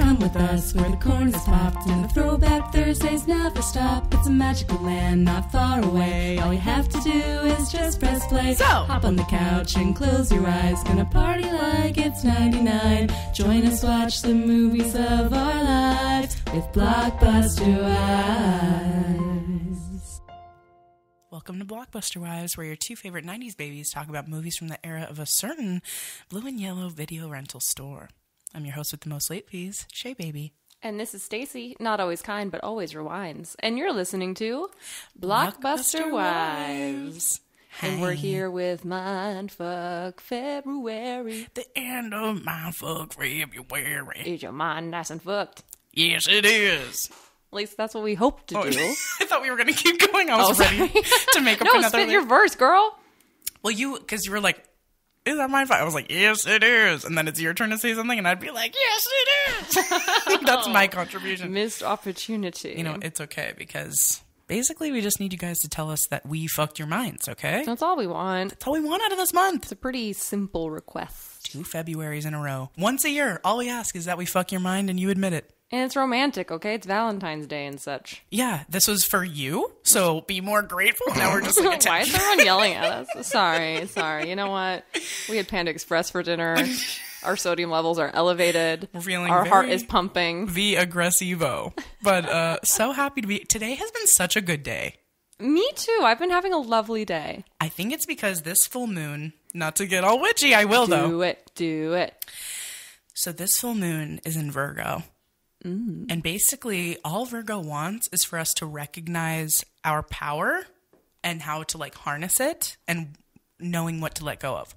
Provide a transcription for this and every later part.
Come with us where the corn is popped and the throwback Thursdays never stop. It's a magical land not far away. All you have to do is just press play. So hop on the couch and close your eyes. Gonna party like it's 99. Join us, watch the movies of our lives with Blockbuster Wives. Welcome to Blockbuster Wives, where your two favorite 90s babies talk about movies from the era of a certain blue and yellow video rental store. I'm your host with the most late fees, Shea Baby. And this is Stacy, not always kind, but always rewinds. And you're listening to Blockbuster Wives. And we're here with Mindfuck February. The end of Mindfuck February. Is your mind nice and fucked? Yes, it is. At least that's what we hope to do. I thought we were going to keep going. I was ready to make up no, another. No, spit your verse, girl. Well, because you were like, is that Mindfuck? I was like, yes, it is. And then it's your turn to say something, and I'd be like, yes, it is. That's my contribution. Missed opportunity. You know, it's okay, because basically we just need you guys to tell us that we fucked your minds, okay? That's all we want. That's all we want out of this month. It's a pretty simple request. 2 Februaries in a row. Once a year, all we ask is that we fuck your mind and you admit it. And it's romantic, okay? It's Valentine's Day and such. Yeah, this was for you, so be more grateful. Now we're just like, why is everyone yelling at us? Sorry. You know what? We had Panda Express for dinner. Our sodium levels are elevated. We're feeling Our heart is pumping. The aggressivo. But so happy to be. Today has been such a good day. Me too. I've been having a lovely day. I think it's because this full moon, not to get all witchy, I will though. Do it. So this full moon is in Virgo. And basically, all Virgo wants is for us to recognize our power and how to like harness it and knowing what to let go of.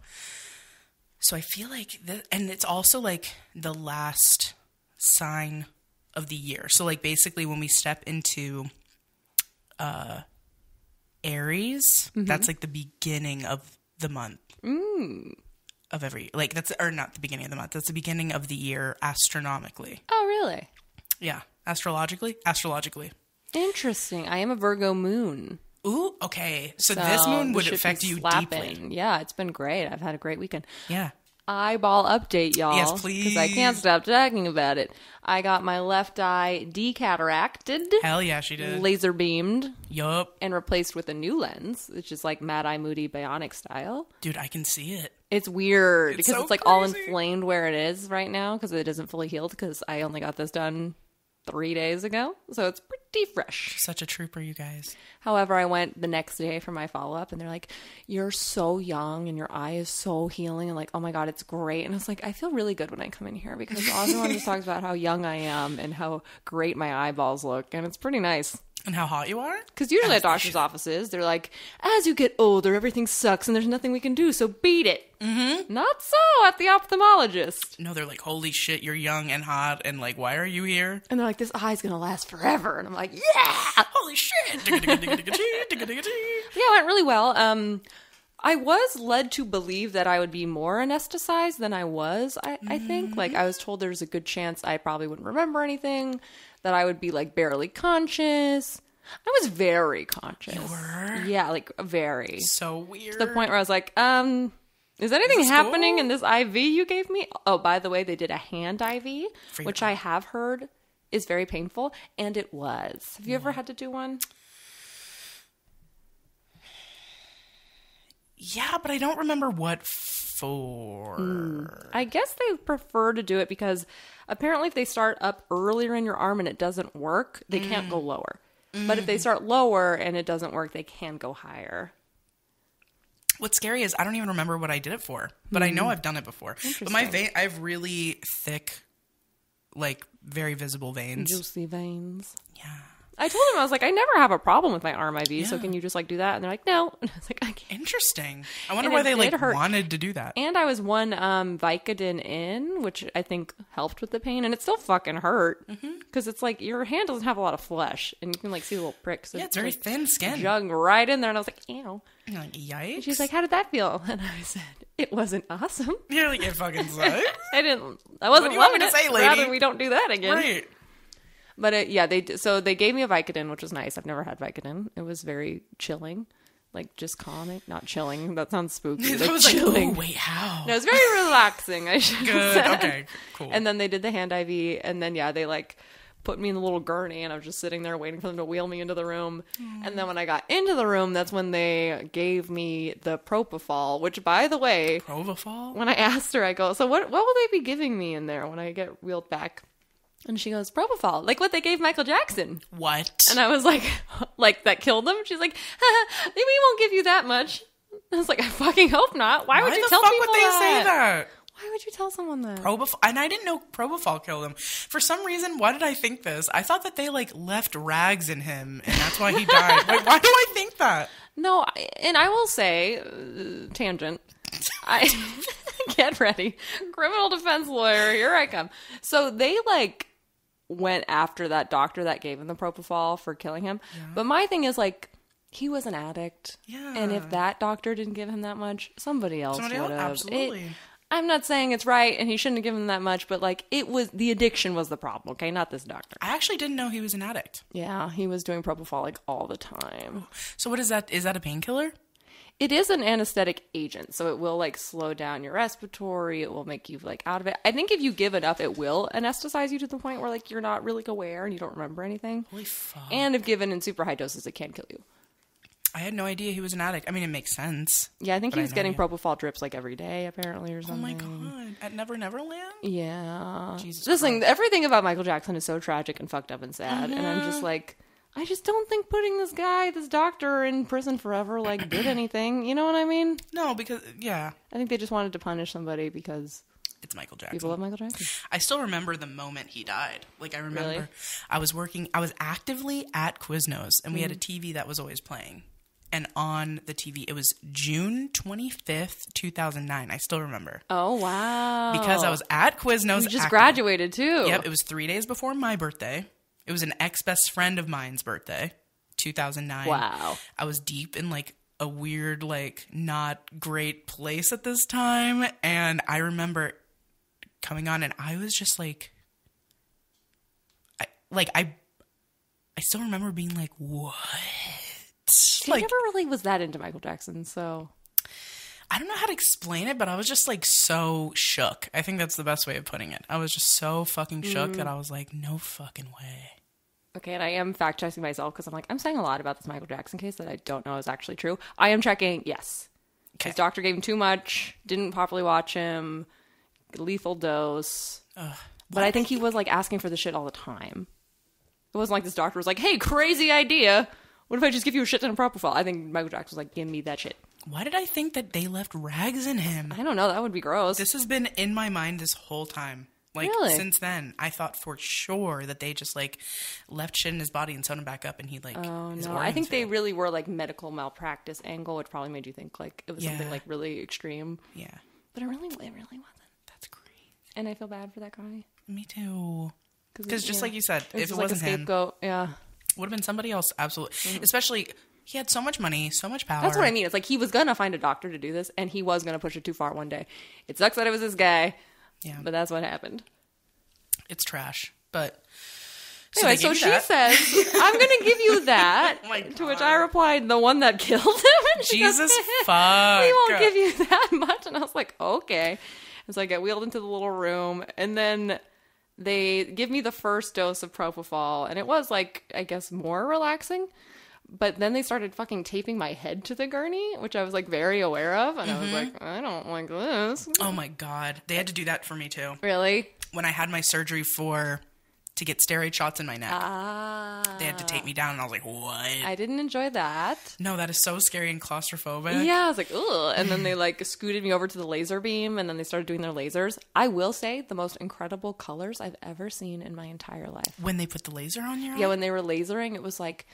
So I feel like, and it's also like the last sign of the year. So like basically when we step into Aries, that's like the beginning of the month. Of every, like that's, or not the beginning of the month, that's the beginning of the year astronomically. Oh, really? Yeah. Astrologically? Interesting. I am a Virgo moon. Ooh, okay. So this moon would affect you deeply. Yeah, it's been great. I've had a great weekend. Yeah. Eyeball update, y'all. Yes, please. Because I can't stop talking about it. I got my left eye decataracted. Hell yeah, she did. Laser beamed. Yup. And replaced with a new lens, which is like Mad Eye Moody Bionic style. Dude, I can see it. It's weird because so it's like crazy. all inflamed where it is right now because it isn't fully healed because I only got this done 3 days ago. So it's pretty fresh. Such a trooper, you guys. However, I went the next day for my follow-up and they're like, you're so young and your eye is so healing. And like, oh my God, it's great. And it's like, I feel really good when I come in here because everyone just talks about how young I am and how great my eyeballs look. And it's pretty nice. And how hot you are? Because usually at doctor's offices, they're like, as you get older, everything sucks and there's nothing we can do, so beat it. Mm-hmm. Not so at the ophthalmologist. No, they're like, holy shit, you're young and hot, and like, why are you here? And they're like, this eye's going to last forever. And I'm like, yeah! Holy shit! Yeah, it went really well. I was led to believe that I would be more anesthetized than I was, I think. Like, I was told there's a good chance I probably wouldn't remember anything, that I would be, like, barely conscious. I was very conscious. You were? Yeah, like, very. So weird. To the point where I was like, is anything happening in this IV you gave me? Oh, by the way, they did a hand IV, which I have heard is very painful, and it was. Have you ever had to do one? Yeah, but I don't remember what for. I guess they prefer to do it because apparently if they start up earlier in your arm and it doesn't work, they can't go lower. But if they start lower and it doesn't work, they can go higher. What's scary is I don't even remember what I did it for, but I know I've done it before. But my I have really thick, like very visible veins. Juicy veins. Yeah. I told them, I was like, I never have a problem with my arm IV, so can you just like do that? And they're like, no. And I was like, I can't. Interesting. I wonder why they like wanted to do that. And I was one Vicodin in, which I think helped with the pain, and it still fucking hurt because it's like your hand doesn't have a lot of flesh, and you can like see the little pricks. Yeah, it's very thin skin. Jug right in there, and I was like, ew. You're like, yikes. And she's like, how did that feel? And I said, it wasn't awesome. You're like, it fucking sucks. I wasn't what do you want me to say, lady? Rather we don't do that again. Right. But yeah, they gave me a Vicodin, which was nice. I've never had Vicodin. It was very chilling. like just calming, not chilling. That sounds spooky. That was chilling. like, oh, wait, how? No, it's very relaxing. I should Good. say. Okay, cool. And then they did the hand IV, and then they like put me in the little gurney, and I was just sitting there waiting for them to wheel me into the room. And then when I got into the room, that's when they gave me the propofol, which, by the way, Propofol? when I asked her, I go, so what will they be giving me in there when I get wheeled back? And she goes, propofol, like what they gave Michael Jackson. What? And I was like that killed him? She's like, maybe we won't give you that much. I was like, I fucking hope not. Why would you tell people would they say that? Why would you tell someone that? Propofol, and I didn't know propofol killed him. For some reason, why did I think this? I thought that they like left rags in him, and that's why he died. Wait, why do I think that? No, and I will say, tangent. I get ready, criminal defense lawyer. Here I come. So they like went after that doctor that gave him the propofol for killing him. Yeah. But my thing is like, he was an addict. Yeah. And if that doctor didn't give him that much, somebody else would have. Absolutely. I'm not saying it's right and he shouldn't have given him that much, but like it was, the addiction was the problem, okay? Not this doctor. I actually didn't know he was an addict. Yeah, he was doing propofol like all the time. So what is that? Is that a painkiller? It is an anesthetic agent, so it will like slow down your respiratory. It will make you like out of it. I think if you give enough, it will anesthetize you to the point where like you're not really aware and you don't remember anything. Holy fuck. And if given in super high doses, it can kill you. I had no idea he was an addict. I mean, it makes sense. Yeah, I think he was getting propofol drips like every day, apparently, or something. Oh my god! At Never Neverland? Yeah. Jesus Listen, Christ. everything about Michael Jackson is so tragic and fucked up and sad, and I'm just like, I just don't think putting this doctor in prison forever, like, did anything. You know what I mean? No, because, yeah. I think they just wanted to punish somebody because it's Michael Jackson. People love Michael Jackson. I still remember the moment he died. Like, I remember Really? I was actively at Quiznos, and we had a TV that was always playing. And on the TV, it was June 25th, 2009. I still remember. Oh, wow. Because I was at Quiznos. You just graduated, too. Yep, it was 3 days before my birthday. It was an ex-best friend of mine's birthday, 2009. Wow. I was deep in, like, a weird, like, not great place at this time. And I remember coming on, and I was just, like... I still remember being like, what? I never really was that into Michael Jackson, so... I don't know how to explain it, but I was just, like, so shook. I think that's the best way of putting it. I was just so fucking shook that I was like, no fucking way. Okay, and I am fact-checking myself because I'm like, I'm saying a lot about this Michael Jackson case that I don't know is actually true. I am checking, yes. Okay. His doctor gave him too much, didn't properly watch him, lethal dose. But I think he was, like, asking for the shit all the time. It wasn't like this doctor was like, hey, crazy idea. What if I just give you a shit ton of propofol? I think Michael Jackson was like, give me that shit. Why did I think that they left rags in him? I don't know. That would be gross. This has been in my mind this whole time. Like, Really? Since then, I thought for sure that they just, like, left shit in his body and sewed him back up and he, like, Oh, his no. I organs think they failed. really were, like, medical malpractice angle, which probably made you think, like, it was something, like, really extreme. Yeah. But it really wasn't. That's great. And I feel bad for that guy. Me too. Because just yeah. like you said, It was if it just like a wasn't him, scapegoat. Yeah. would have been somebody else. Absolutely. Especially, he had so much money, so much power. That's what I mean. It's like he was going to find a doctor to do this, and he was going to push it too far one day. It sucks that it was this guy, but that's what happened. It's trash. But Anyway, so she says, I'm going to give you that. Oh my to which God. I replied, the one that killed him. And she goes, Jesus fuck. We won't give you that much. And I was like, okay. And so I get wheeled into the little room, and then they give me the first dose of propofol, and it was like, I guess, more relaxing. But then they started fucking taping my head to the gurney, which I was like very aware of. And I was like, I don't like this. Oh my God. They had to do that for me too. Really? When I had my surgery to get steroid shots in my neck. Ah. They had to tape me down, and I was like, what? I didn't enjoy that. No, that is so scary and claustrophobic. Yeah, I was like, ugh. And then they like scooted me over to the laser beam, and then they started doing their lasers. I will say the most incredible colors I've ever seen in my entire life. When they put the laser on your eye? Yeah, when they were lasering, it was like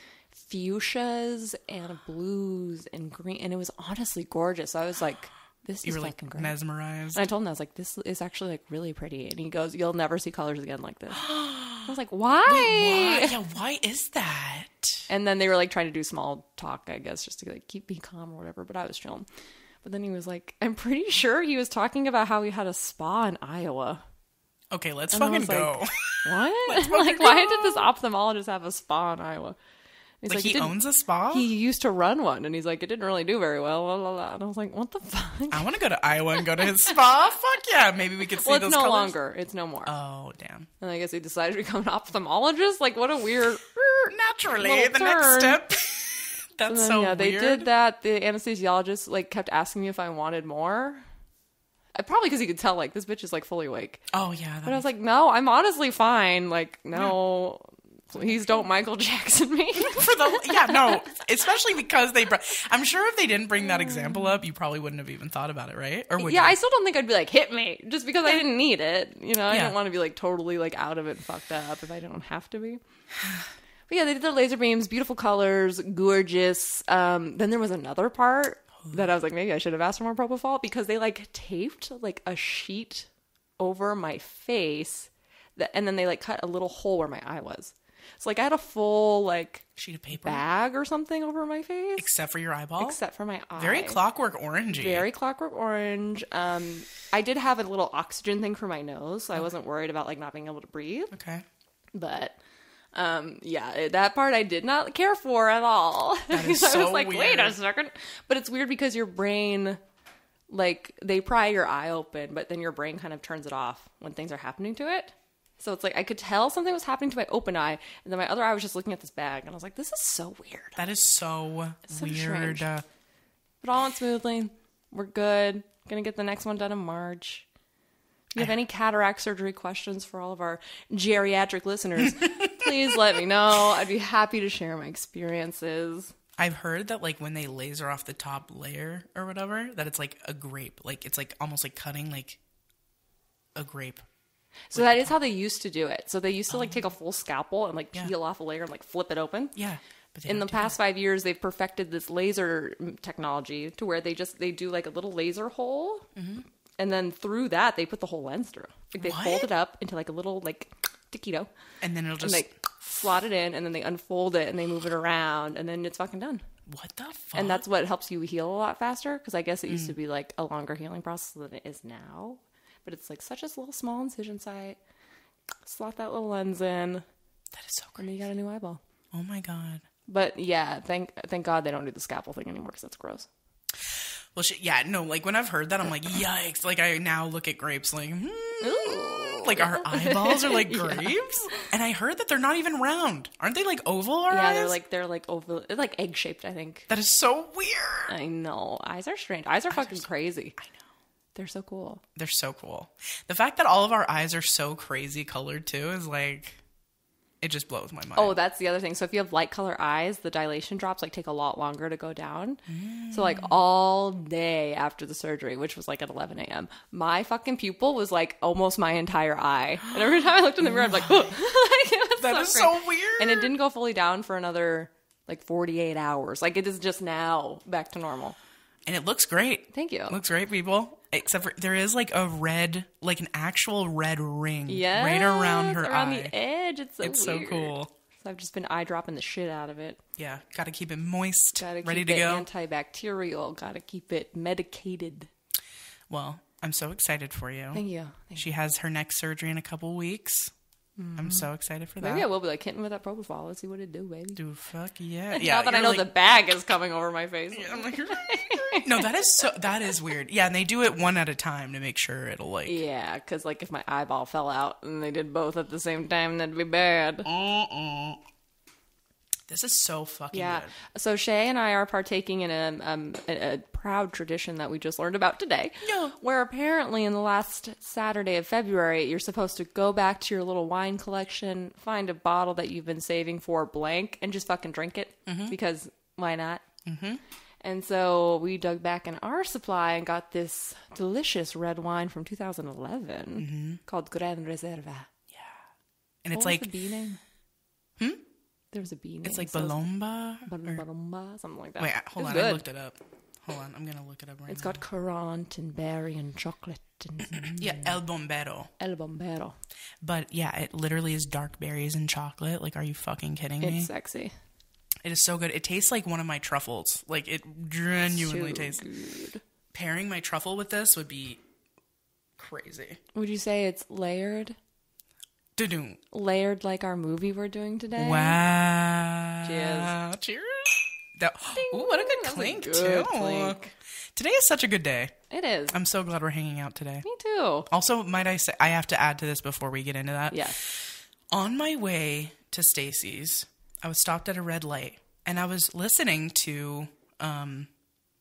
fuchsias and blues and green, and it was honestly gorgeous. I was like, this You is were like fucking great. mesmerized. And I told him, I was like, this is actually like really pretty. And he goes, you'll never see colors again like this. I was like, why? Wait, why? Yeah, why is that? And then they were like trying to do small talk, I guess, just to like keep me calm or whatever. But I was chilling. But then he was like, I'm pretty sure he was talking about how he had a spa in Iowa. Okay, let's And I fucking was go. What? Like, why did this ophthalmologist have a spa in Iowa? He's like he owns a spa? He used to run one, and he's like, it didn't really do very well. Blah, blah, blah. And I was like, what the fuck? I want to go to Iowa and go to his spa. Fuck yeah. Maybe we could see those it's no colors. longer. It's no more. Oh, damn. And I guess he decided to become an ophthalmologist. Like, what a weird... Naturally, the next step. That's so weird. They did that. The anesthesiologist, like, kept asking me if I wanted more. Probably because he could tell, like, this bitch is, like, fully awake. Oh, yeah. But I was like, no, I'm honestly fine. Like, no... Please don't Michael Jackson me. Especially because I'm sure if they didn't bring that example up, you probably wouldn't have even thought about it, right? Or would you? I still don't think I'd be like, hit me, just because I didn't need it. You know, I don't want to be like totally like out of it and fucked up if I don't have to be. But yeah, they did their laser beams, beautiful colors, gorgeous. Then there was another part that I was like, maybe I should have asked for more propofol, because they like taped like a sheet over my face, and then they like cut a little hole where my eye was. So, like, I had a full, like, sheet of paper bag or something over my face. Except for your eyeball? Except for my eye. Very Clockwork Orangey. Very Clockwork Orange. I did have a little oxygen thing for my nose, so I wasn't worried about, like, not being able to breathe. Okay. But, that part I did not care for at all. That is so I was like, weird. wait a second. But it's weird because your brain, like, they pry your eye open, but then your brain kind of turns it off when things are happening to it. So it's like I could tell something was happening to my open eye, and then my other eye was just looking at this bag, and I was like, this is so weird. That is so weird. Strange. But all went smoothly. We're good. Gonna get the next one done in March. If you have any cataract surgery questions for all of our geriatric listeners, please let me know. I'd be happy to share my experiences. I've heard that, like, when they laser off the top layer or whatever, that it's like a grape. Like, it's like almost like cutting like a grape. So that is how they used to do it. So they used to like take a full scalpel and like peel off a layer and like flip it open. Yeah. But in the past 5 years, they've perfected this laser technology to where they do like a little laser hole. Mm-hmm. And then through that, they put the whole lens through. Like they fold it up into like a little like taquito. And then it'll just... And they slot it in, and then they unfold it and they move it around, and then it's fucking done. What the fuck? And that's what helps you heal a lot faster, because I guess it used to be like a longer healing process than it is now. But it's like such a little small incision site. Slot that little lens in. That is so crazy. And you got a new eyeball. Oh my God. But yeah, thank God they don't do the scalpel thing anymore, because that's gross. Well, like when I've heard that, I'm like, yikes. Like I now look at grapes like, like our eyeballs are like grapes. And I heard that they're not even round. Aren't they like oval? Eyes? They're like oval. They're like egg shaped, I think. That is so weird. I know. Eyes are strange. Eyes are fucking crazy. I know. They're so cool. They're so cool. The fact that all of our eyes are so crazy colored too is like, it just blows my mind. Oh, that's the other thing. So if you have light color eyes, the dilation drops like take a lot longer to go down. So like all day after the surgery, which was like at 11 a.m., my fucking pupil was like almost my entire eye. And every time I looked in the mirror, I'm like, oh. That is so weird. And it didn't go fully down for another like 48 hours. Like it is just now back to normal. And it looks great. Thank you. It looks great, people. Except for there is like a red, like an actual red ring right around her around eye. the edge. It's weird. So cool. So I've just been eye dropping the shit out of it. Yeah, got to keep it moist, ready to go. Antibacterial. Got to keep it medicated. Well, I'm so excited for you. Thank you. She has her next surgery in a couple weeks. Mm-hmm. I'm so excited for that. Maybe I will be like hitting with that propofol. Let's see what it do, baby. Dude, fuck yeah. Now that I know the bag is coming over my face. Yeah, I'm like, no, that is weird. Yeah, and they do it one at a time to make sure it'll like. Yeah, because like if my eyeball fell out and they did both at the same time, that'd be bad. This is so fucking good. So Shea and I are partaking in a proud tradition that we just learned about today. Yeah. Where apparently in the last Saturday of February, you're supposed to go back to your little wine collection, find a bottle that you've been saving for blank, and just fucking drink it. Mm-hmm. Because why not? Mm-hmm. And so we dug back in our supply and got this delicious red wine from 2011 called Gran Reserva. Yeah. And it's like... What was the bee name? There's a bee name. It's like Balomba? Balomba, something like that. Wait, hold on. Good. I looked it up. Hold on. I'm going to look it up right now. It's got currant and berry and chocolate. And yeah, El Bombero. El Bombero. But yeah, it literally is dark berries and chocolate. Like, are you fucking kidding me? It's sexy. It is so good. It tastes like one of my truffles. Like, it genuinely tastes good. Pairing my truffle with this would be crazy. Would you say it's layered? Da-doom. Layered like our movie we're doing today? Wow. Cheers. Cheers. Ooh, what a good clink, too. Clink. Today is such a good day. It is. I'm so glad we're hanging out today. Me too. Also, might I say, I have to add to this before we get into that. Yes. On my way to Stacy's, I was stopped at a red light, and I was listening to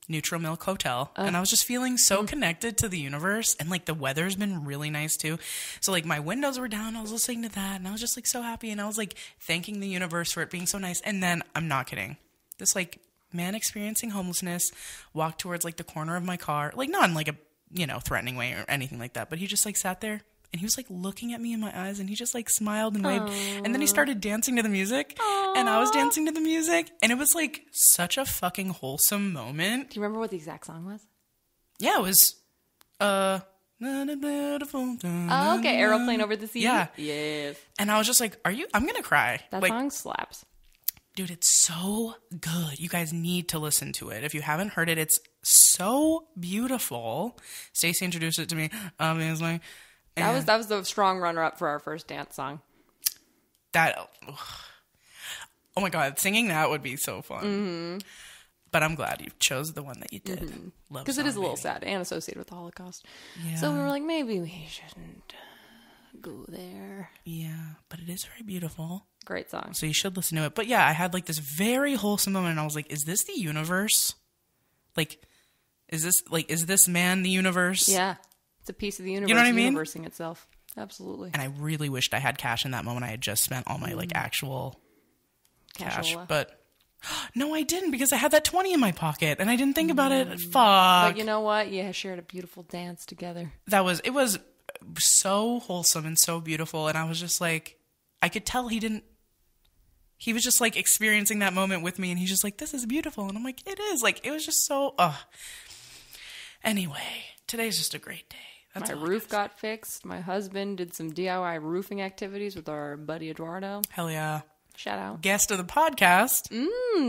Neutral Milk Hotel, and I was just feeling so connected to the universe, and, like, the weather's been really nice, too. So, like, my windows were down, I was listening to that, and I was just, like, so happy, and I was, like, thanking the universe for it being so nice, and then, I'm not kidding, this, like, man experiencing homelessness walked towards, like, the corner of my car, like, not in, like, a, you know, threatening way or anything like that, but he just, like, sat there, and he was, like, looking at me in my eyes, and he just, like, smiled and waved, and then he started dancing to the music, and I was dancing to the music, and it was, like, such a fucking wholesome moment. Do you remember what the exact song was? Yeah, it was, Oh, okay. Aeroplane Over the Sea? Yeah. Yes. And I was just like, I'm gonna cry. That like, song slaps. Dude, it's so good. You guys need to listen to it. If you haven't heard it, it's so beautiful. Stacy introduced it to me, obviously. That was the strong runner-up for our first dance song. Oh my God, singing that would be so fun. Mm-hmm. But I'm glad you chose the one that you did. Because it is a little sad and associated with the Holocaust. Yeah. So we were like, maybe we shouldn't go there. Yeah, but it is very beautiful. Great song. So you should listen to it. But yeah, I had like this very wholesome moment, and I was like, is this the universe? Like, is this man the universe? Yeah. It's a piece of the universe. You know what I mean? Universing itself. Absolutely. And I really wished I had cash in that moment. I had just spent all my like actual cash. Cashola. But no, I didn't, because I had that 20 in my pocket and I didn't think about it. Fuck. But you know what? You shared a beautiful dance together. It was so wholesome and so beautiful. And I was just like, I could tell he was just like experiencing that moment with me, and he's just like, this is beautiful. And I'm like, it is. Like, it was just so, Anyway, today's just a great day. That's my all I roof gotta got fixed. My husband did some DIY roofing activities with our buddy Eduardo. say. Hell yeah. Shout out. Guest of the podcast.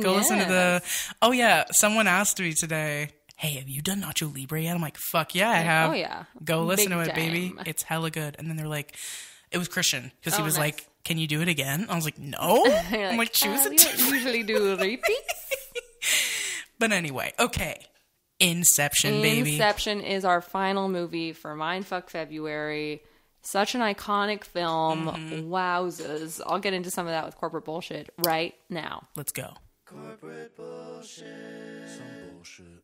Go listen to oh yeah, someone asked me today, hey, have you done Nacho Libre yet? I'm like, fuck yeah, I have. Oh yeah. Go listen Big to it, baby. time. It's hella good. And then they're like, it was Christian, because he Oh, was nice. like, can you do it again? I was like, no. You're I'm like, choose we it. don't usually do repeats. But anyway, okay. Inception, baby. Inception is our final movie for Mindfuck February. Such an iconic film. Wowzers. I'll get into some of that with corporate bullshit right now. Let's go. Corporate bullshit. Some bullshit.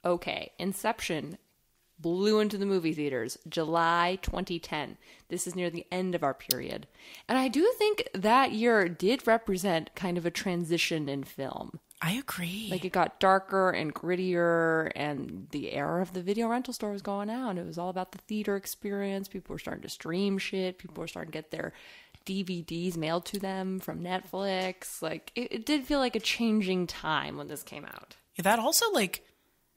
Okay, Inception blew into the movie theaters July 2010. This is near the end of our period. And I do think that year did represent kind of a transition in film. I agree. Like, it got darker and grittier, and the era of the video rental store was going out. It was all about the theater experience. People were starting to stream shit. People were starting to get their DVDs mailed to them from Netflix. Like, it did feel like a changing time when this came out. Yeah, that also, like,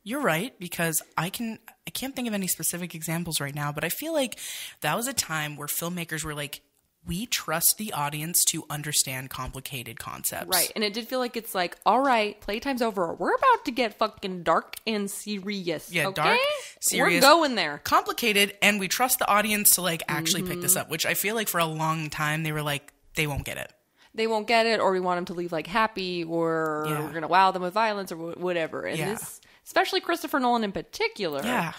you're right, because I can't think of any specific examples right now, but I feel like that was a time where filmmakers were like, we trust the audience to understand complicated concepts. Right. And it did feel like it's like, all right, playtime's over. We're about to get fucking dark and serious. Yeah, okay? dark, serious. We're going there. Complicated, and we trust the audience to, like, actually pick this up, which I feel like for a long time they were like, they won't get it. They won't get it, or we want them to leave, like, happy, or Yeah. we're going to wow them with violence, or whatever. And this, especially Christopher Nolan in particular,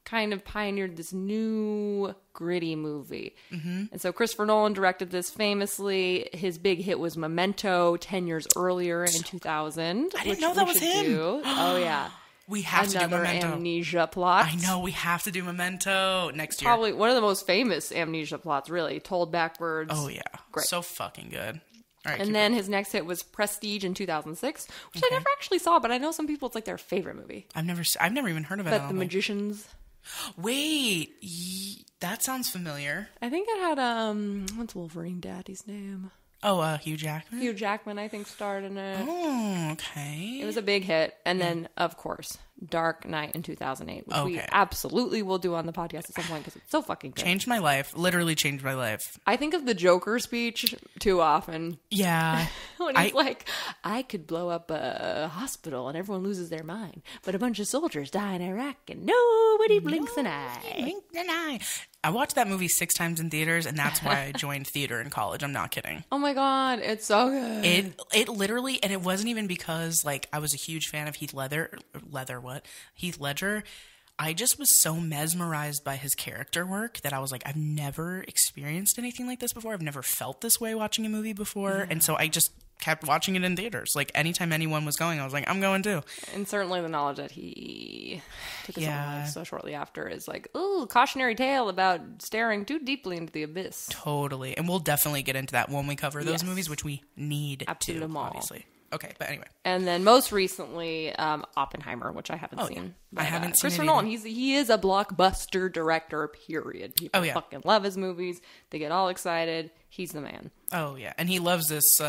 kind of pioneered this new gritty movie. And so Christopher Nolan directed this famously. His big hit was Memento 10 years earlier in 2000. I didn't know that was him. Oh, yeah. We have to do Another Memento. amnesia plot. I know, we have to do Memento next year. Probably one of the most famous amnesia plots, really, told backwards. Oh, yeah. Great. So fucking good. All right, And then his next hit was Prestige in 2006, which I never actually saw, but I know some people it's like their favorite movie. I've never even heard of it. But The Magicians. Wait, that sounds familiar. I think it had what's Wolverine Daddy's name? Oh, Hugh Jackman? Hugh Jackman, I think, starred in it. Oh, okay. It was a big hit. And then, of course, Dark Knight in 2008, which we Okay. absolutely will do on the podcast at some point because it's so fucking good. Changed my life. Literally changed my life. I think of the Joker speech too often. Yeah. When he's like, I could blow up a hospital and everyone loses their mind, but a bunch of soldiers die in Iraq and nobody blinks an eye. Blink an eye. I watched that movie 6 times in theaters, and that's why I joined theater in college. I'm not kidding. Oh my God, it's so good. It literally, and it wasn't even because like I was a huge fan of Heath Ledger. I just was so mesmerized by his character work that I was like, I've never experienced anything like this before. I've never felt this way watching a movie before. And so I just kept watching it in theaters. Like anytime anyone was going, I was like, I'm going too. And certainly the knowledge that he took his own life so shortly after is like, ooh, cautionary tale about staring too deeply into the abyss. Totally. And we'll definitely get into that when we cover those movies, which we need to, obviously. Okay, but anyway. And then most recently, Oppenheimer, which I haven't seen. I haven't seen Christopher it Nolan, he is a blockbuster director, period. People fucking love his movies. They get all excited. He's the man. Oh, yeah. And he loves this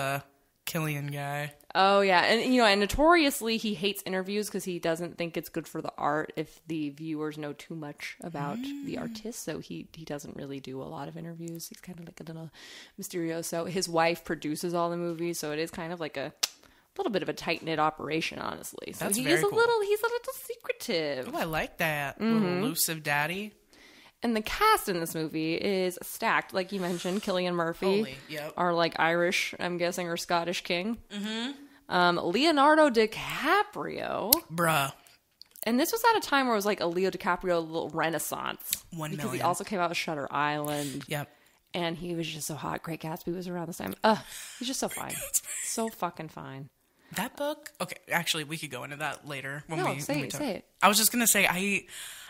Killian guy. Oh, yeah. And, you know, and notoriously, he hates interviews because he doesn't think it's good for the art if the viewers know too much about the artist. So he doesn't really do a lot of interviews. He's kind of like a little mysterioso. His wife produces all the movies, so it is kind of like a little bit of a tight-knit operation, honestly. So That's he's very cool. He's a little secretive. Oh, I like that. Little elusive daddy. And the cast in this movie is stacked. Like you mentioned, Cillian Murphy, our like Irish, I'm guessing, or Scottish king. Leonardo DiCaprio. Bruh. And this was at a time where it was like a Leo DiCaprio little renaissance. 1 million. Because he also came out with Shutter Island. Yep. And he was just so hot. Great Gatsby was around this time. He's just so fine. So fucking fine. That book? Okay, actually, we could go into that later. Say it. I was just going to say,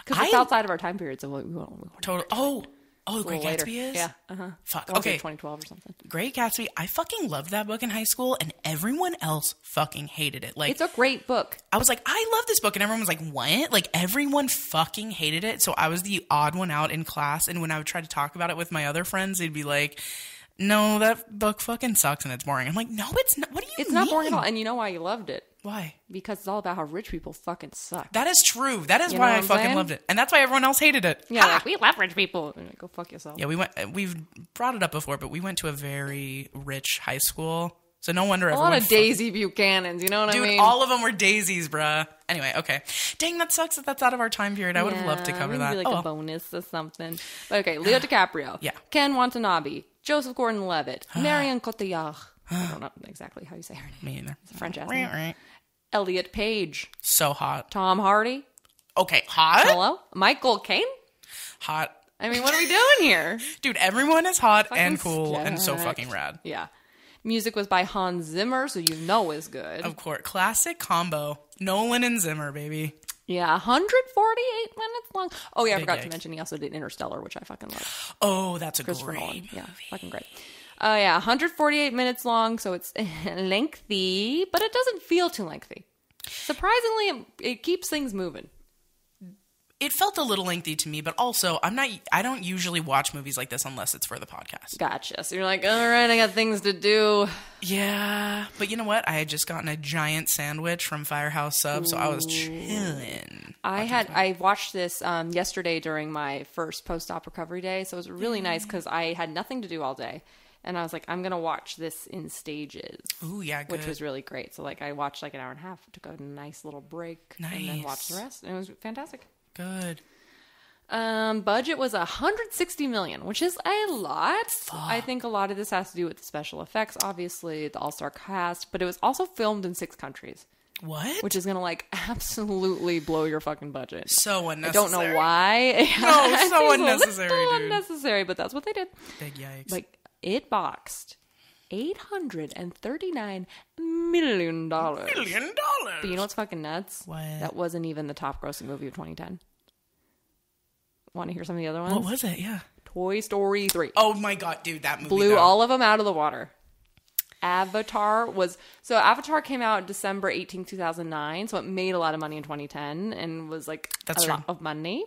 because it's outside of our time period, so we won't. Total. Oh, Great Gatsby is? Yeah. Fuck. Okay. Okay. 2012 or something. Great Gatsby. I fucking loved that book in high school, and everyone else fucking hated it. Like, it's a great book. I was like, I love this book, and everyone was like, what? Like, everyone fucking hated it. So I was the odd one out in class, and when I would try to talk about it with my other friends, they'd be like, no, that book fucking sucks and it's boring. I'm like, no, it's not. What do you mean? It's not boring at all. And you know why you loved it? Why? Because it's all about how rich people fucking suck. That is true. That is why I fucking loved it. And that's why everyone else hated it. Yeah, like, we love rich people. Like, go fuck yourself. Yeah, we've brought it up before, but we went to a very rich high school. So no wonder everyone... A lot of Daisy Buchanans, you know what I mean? Dude, all of them were daisies, bruh. Anyway, okay. Dang, that sucks that that's out of our time period. I would have loved to cover that. Maybe like a bonus or something. But okay, Leo DiCaprio. Yeah. Ken Watanabe. Joseph Gordon-Levitt. Marion Cotillard. I don't know exactly how you say her name. Me either. It's a French ass name. Elliot Page. So hot. Tom Hardy. Okay, hot? Hello? Michael Caine? Hot. I mean, what are we doing here? Dude, everyone is hot Fucking and cool stacked. and so fucking rad. Yeah. Music was by Hans Zimmer, so you know is good. Of course. Classic combo. Nolan and Zimmer, baby. Yeah, 148 minutes long. Oh, yeah, I forgot yikes. to mention he also did Interstellar, which I fucking love. Oh, that's a Christopher great Nolan. movie. Yeah, fucking great. Yeah, 148 minutes long, so it's lengthy, but it doesn't feel too lengthy. Surprisingly, it keeps things moving. It felt a little lengthy to me, but also I don't usually watch movies like this unless it's for the podcast. Gotcha. So you're like, all right, I got things to do. Yeah, but you know what? I had just gotten a giant sandwich from Firehouse Sub, so I was chilling. I watched this yesterday during my first post-op recovery day, so it was really nice because I had nothing to do all day. And I was like, I'm going to watch this in stages. Ooh, yeah, good. Which was really great. So like I watched like an hour and a half, took a nice little break, Nice. and then watched the rest. And it was fantastic. Good. Budget was $160 million, which is a lot. I think a lot of this has to do with the special effects, obviously, the all-star cast, but it was also filmed in 6 countries. What? Which is going to like absolutely blow your fucking budget. So unnecessary. I don't know why. No, so unnecessary, It's dude. unnecessary, but that's what they did. Big yikes. Like, it boxed $839 million. $1 million. But you know what's fucking nuts? What? That wasn't even the top grossing movie of 2010. Want to hear some of the other ones? What was it? Yeah. Toy Story 3. Oh my god, dude, that movie Blew though. all of them out of the water. Avatar came out December 18, 2009, so it made a lot of money in 2010 and was like That's a true. lot of money.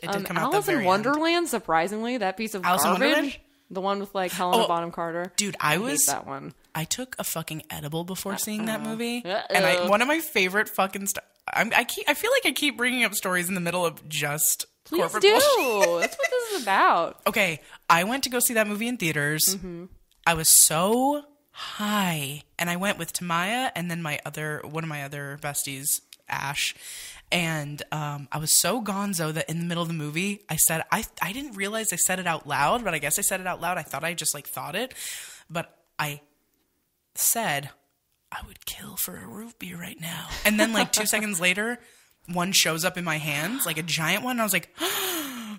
It did come out Alice the very in Wonderland, surprisingly, that piece of Alice in garbage. Wonderland? The one with like Helena Oh, Bonham Carter. Dude, I hate that one. I took a fucking edible before seeing that movie, Uh-oh. and one of my favorite fucking I feel like I keep bringing up stories in the middle of just Please corporate do. bullshit. That's what this is about. Okay, I went to go see that movie in theaters. Mm-hmm. I was so high, and I went with Tamaya and then one of my other besties, ash. And I was so gonzo that in the middle of the movie, I said, I didn't realize I said it out loud, but I guess I said it out loud. I thought I just like thought it. But I said, I would kill for a root beer right now. And then like 2 seconds later, one shows up in my hands, like a giant one. And I was like,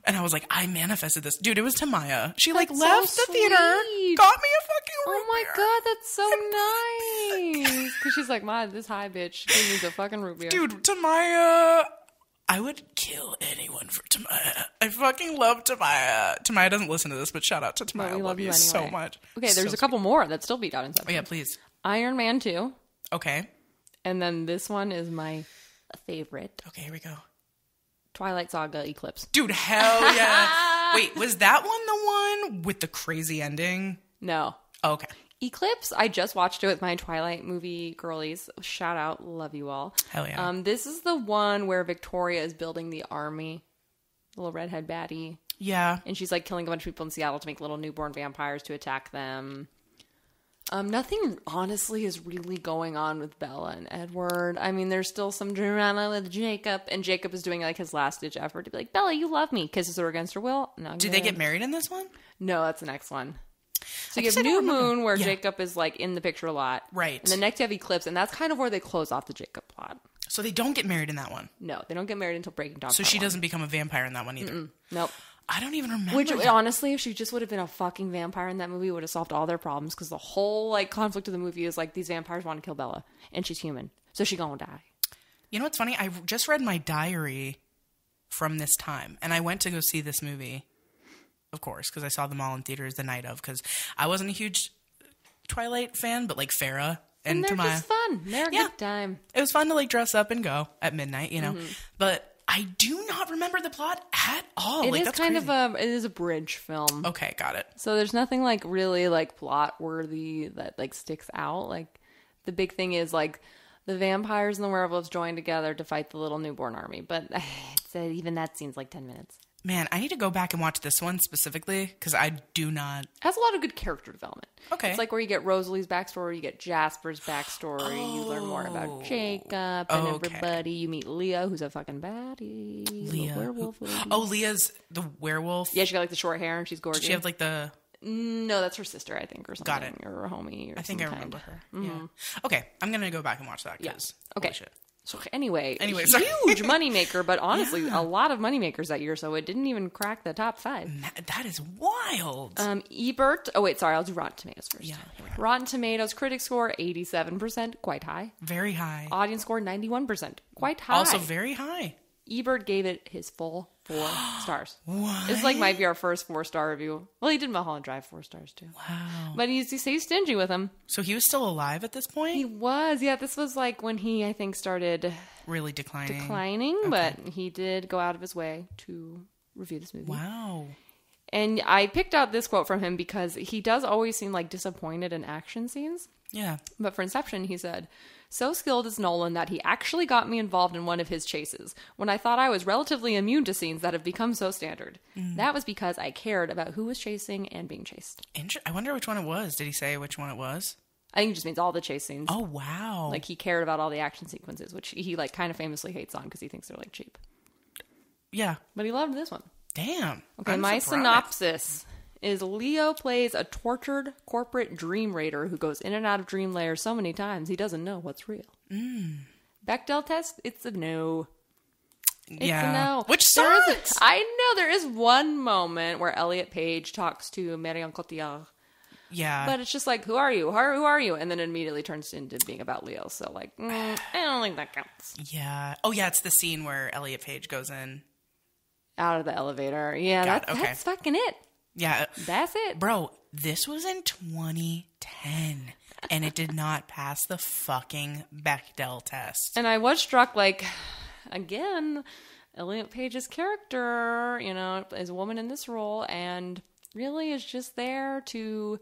and I was like, I manifested this. Dude, it was Tamaya. She like left the theater, got me a fucking root Oh my beer. God, that's so nice. Because she's like, "Ma, this high bitch gives me the fucking root beer." Dude, Tamaya, I would kill anyone for Tamaya. I fucking love Tamaya. Tamaya doesn't listen to this, but shout out to Tamaya. I love you so anyway. much. Okay, there's a couple more that still beat out Inception. Oh yeah, please. Iron Man 2. Okay. And then this one is my favorite. Okay, here we go. Twilight Saga Eclipse. Dude, hell yeah. Wait, was that one the one with the crazy ending? No. Oh, okay. Eclipse, I just watched it with my Twilight movie girlies. Shout out. Love you all. Hell yeah. This is the one where Victoria is building the army. The little redhead baddie. Yeah. And she's like killing a bunch of people in Seattle to make little newborn vampires to attack them. Nothing, honestly, is really going on with Bella and Edward. I mean, there's still some drama with Jacob, and Jacob is doing like his last-ditch effort to be like, "Bella, you love me." Kisses her against her will. No, Did they get married in this one? No, that's the next one. So I you guess have I don't New remember. Moon, where Yeah. Jacob is like in the picture a lot. Right. And the next you have Eclipse, and that's kind of where they close off the Jacob plot. So they don't get married in that one. No, they don't get married until Breaking Dawn. So Part she 1. doesn't become a vampire in that one either. Nope. I don't even remember. Which, that. honestly, if she just would have been a fucking vampire in that movie, it would have solved all their problems. Because the whole like conflict of the movie is like these vampires want to kill Bella, and she's human, so she's gonna die. You know what's funny? I just read my diary from this time, and I went to go see this movie, of course, because I saw them all in theaters the night of. Because I wasn't a huge Twilight fan, but like Farrah and they're Tamaya, just fun. They're a good time. it was fun to like dress up and go at midnight, you know. But I do not remember the plot at all. It like, is that's kind crazy. of it is a bridge film. Okay, got it. So there's nothing like really like plot worthy that like sticks out. Like the big thing is like the vampires and the werewolves join together to fight the little newborn army. But even that seems like 10 minutes. Man, I need to go back and watch this one specifically because I do not. It has a lot of good character development. Okay. It's like where you get Rosalie's backstory, you get Jasper's backstory, you learn more about Jacob and everybody. You meet Leah, who's a fucking baddie. Leah. The werewolf lady. Oh, Leah's the werewolf. Yeah, she got like the short hair and she's gorgeous. Did she have like the? No, that's her sister, I think, or something. Got it. Or a homie. Or I think I some remember kind. her. Yeah. Okay, I'm gonna go back and watch that. Cause Okay. holy shit. So anyway, sorry. huge moneymaker, but honestly, a lot of moneymakers that year, so it didn't even crack the top 5. That is wild. Ebert. Oh wait, sorry, I'll do Rotten Tomatoes first. Yeah, here we go. Rotten Tomatoes critic score 87%, quite high. Very high. Audience score 91%, quite high. Also very high. Ebert gave it his full 4 stars. What? This like might be our first 4-star review. Well, he did Mulholland Drive 4 stars too. Wow. But he's stingy with him. So he was still alive at this point? He was, yeah. This was like when he, I think, started Really declining. but he did go out of his way to review this movie. Wow. And I picked out this quote from him because he does always seem like disappointed in action scenes. Yeah. But for Inception, he said, "So skilled is Nolan that he actually got me involved in one of his chases when I thought I was relatively immune to scenes that have become so standard. That was because I cared about who was chasing and being chased." I wonder which one it was. Did he say which one it was? I think it just means all the chase scenes. Oh, wow. Like he cared about all the action sequences, which he like kind of famously hates on because he thinks they're like cheap. Yeah. But he loved this one. Damn. Okay, I'm my surprised. synopsis is Leo plays a tortured corporate dream raider who goes in and out of dream layers so many times he doesn't know what's real. Bechdel test, it's a no. It's a no. Which There is- sucks. I know there is one moment where Elliot Page talks to Marion Cotillard, Yeah. but it's just like, who are you? Who are you? And then it immediately turns into being about Leo. So like, I don't think that counts. Yeah. Oh, yeah. It's the scene where Elliot Page goes in. Out of the elevator. Yeah, Got it, okay. that's fucking it. Yeah. That's it. Bro, this was in 2010, and it did not pass the fucking Bechdel test. And I was struck, like, again, Elliot Page's character, you know, is a woman in this role and really is just there to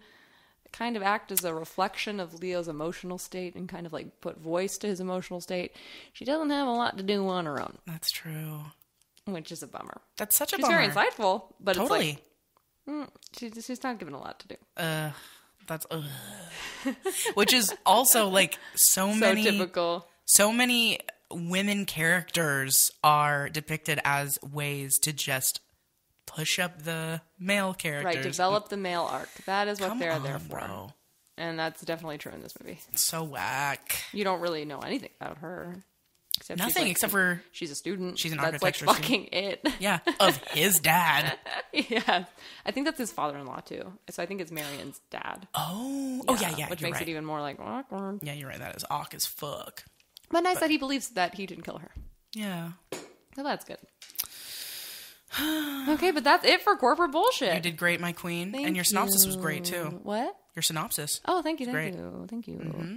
kind of act as a reflection of Leo's emotional state and kind of like put voice to his emotional state. She doesn't have a lot to do on her own, That's true. which is a bummer. That's such a She's bummer. very insightful, but Totally. it's like, she's not given a lot to do. That's which is also like so many typical. so many women characters are depicted as ways to just push up the male characters. Right, develop the male arc. That is what Come they're on, there for. bro. And that's definitely true in this movie. It's so whack. You don't really know anything about her. Except Nothing except for she's a student. she's an that's like architecture fucking it. Yeah, of his dad. Yeah. I think that's his father-in-law too. So I think it's Marion's dad. Oh, yeah. Which you're makes right. it even more like awkward. Yeah, you're right. That is awk as fuck. But nice that he believes that he didn't kill her. Yeah. So that's good. Okay, but that's it for corporate bullshit. You did great, my queen. And your synopsis was great too. What? Your synopsis. Oh, thank you, Great. Thank you. Mm-hmm.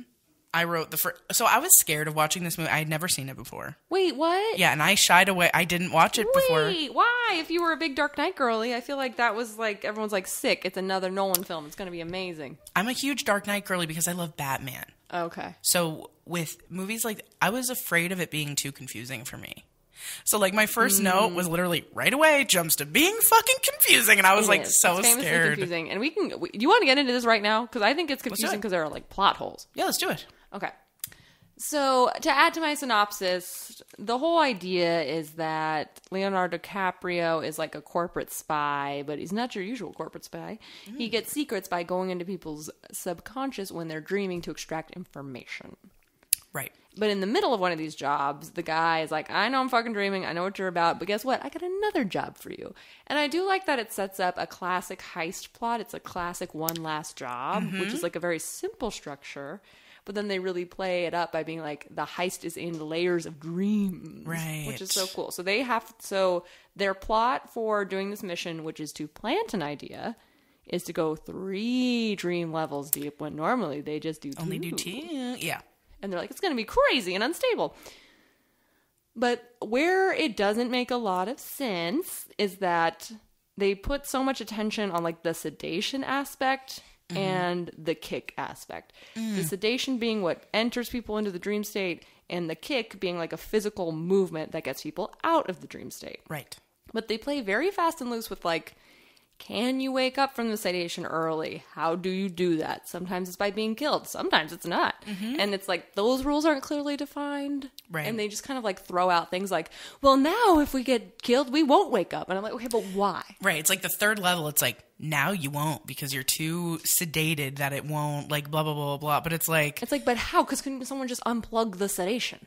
I wrote the first. So I was scared of watching this movie. I had never seen it before. Wait, what? Yeah, and I shied away. I didn't watch it before. Wait, why? If you were a big Dark Knight girly, I feel like that was like, everyone's like, sick. It's another Nolan film. It's going to be amazing. I'm a huge Dark Knight girly because I love Batman. Okay. So with movies like, I was afraid of it being too confusing for me. So like my first note was literally right away jumps to being fucking confusing, and I was like so it's famously scared. confusing. And do you want to get into this right now? Because I think it's confusing because there are like plot holes. Yeah, let's do it. Okay. So, to add to my synopsis, the whole idea is that Leonardo DiCaprio is like a corporate spy, but he's not your usual corporate spy. He gets secrets by going into people's subconscious when they're dreaming to extract information. Right. But in the middle of one of these jobs, the guy is like, I know I'm fucking dreaming. I know what you're about. But guess what? I got another job for you. And I do like that it sets up a classic heist plot. It's a classic one last job, which is like a very simple structure. But then they really play it up by being like, the heist is in layers of dreams. Right. Which is so cool. So their plot for doing this mission, which is to plant an idea, is to go 3 dream levels deep when normally they just do 2. Only do 2. Yeah. And they're like, it's going to be crazy and unstable. But where it doesn't make a lot of sense is that they put so much attention on like the sedation aspect and the kick aspect. The sedation being what enters people into the dream state, and the kick being like a physical movement that gets people out of the dream state. Right. But they play very fast and loose with like, can you wake up from the sedation early? How do you do that? Sometimes it's by being killed. Sometimes it's not. And it's like, those rules aren't clearly defined. Right. And they just kind of like throw out things like, well, now if we get killed, we won't wake up. And I'm like, okay, but why? Right. It's like the third level. It's like, now you won't because you're too sedated that it won't, like, blah, blah, blah, blah. But it's like, but how? Because couldn't someone just unplug the sedation?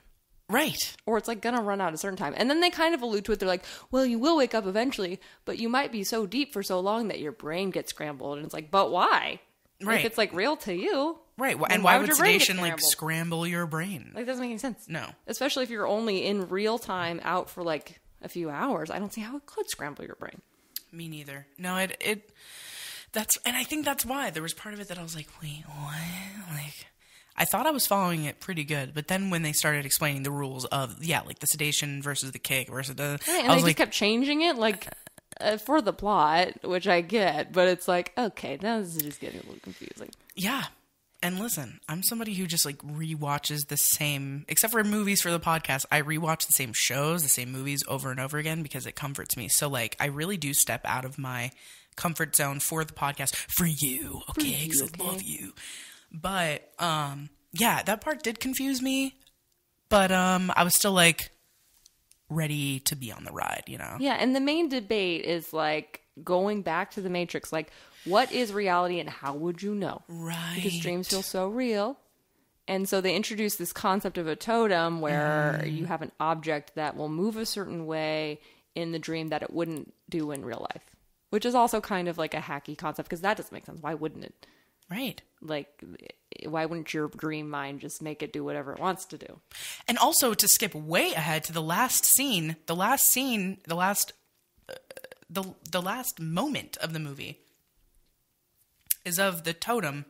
right. Or it's like gonna run out at a certain time. And then they kind of allude to it. They're like, well, you will wake up eventually, but you might be so deep for so long that your brain gets scrambled. And it's like, but why? Right. If it's like real to you. Right. then And why would your brain get sedation, like, scrambled? scramble your brain? Like, that doesn't make any sense. No. Especially if you're only in real time out for like a few hours. I don't see how it could scramble your brain. Me neither. No, and I think that's why there was part of it that I was like, wait, what? Like, I thought I was following it pretty good, but then when they started explaining the rules of, like the sedation versus the kick versus the, Right, and I they was just kept changing it, like, for the plot, which I get, but it's like, okay, now this is just getting a little confusing. yeah. And listen, I'm somebody who just like rewatches the same, except for movies for the podcast, I rewatch the same shows, the same movies over and over again because it comforts me. So like, I really do step out of my comfort zone for the podcast for you, okay? Because I love you. But, yeah, that part did confuse me, but, I was still like ready to be on the ride, you know? Yeah, and the main debate is like going back to the Matrix, like, what is reality and how would you know? Right. Because dreams feel so real. And so they introduce this concept of a totem where you have an object that will move a certain way in the dream that it wouldn't do in real life, which is also kind of like a hacky concept because that doesn't make sense. Why wouldn't it? Right. Like, why wouldn't your dream mind just make it do whatever it wants to do? And also to skip way ahead to the last moment of the movie is of the totem,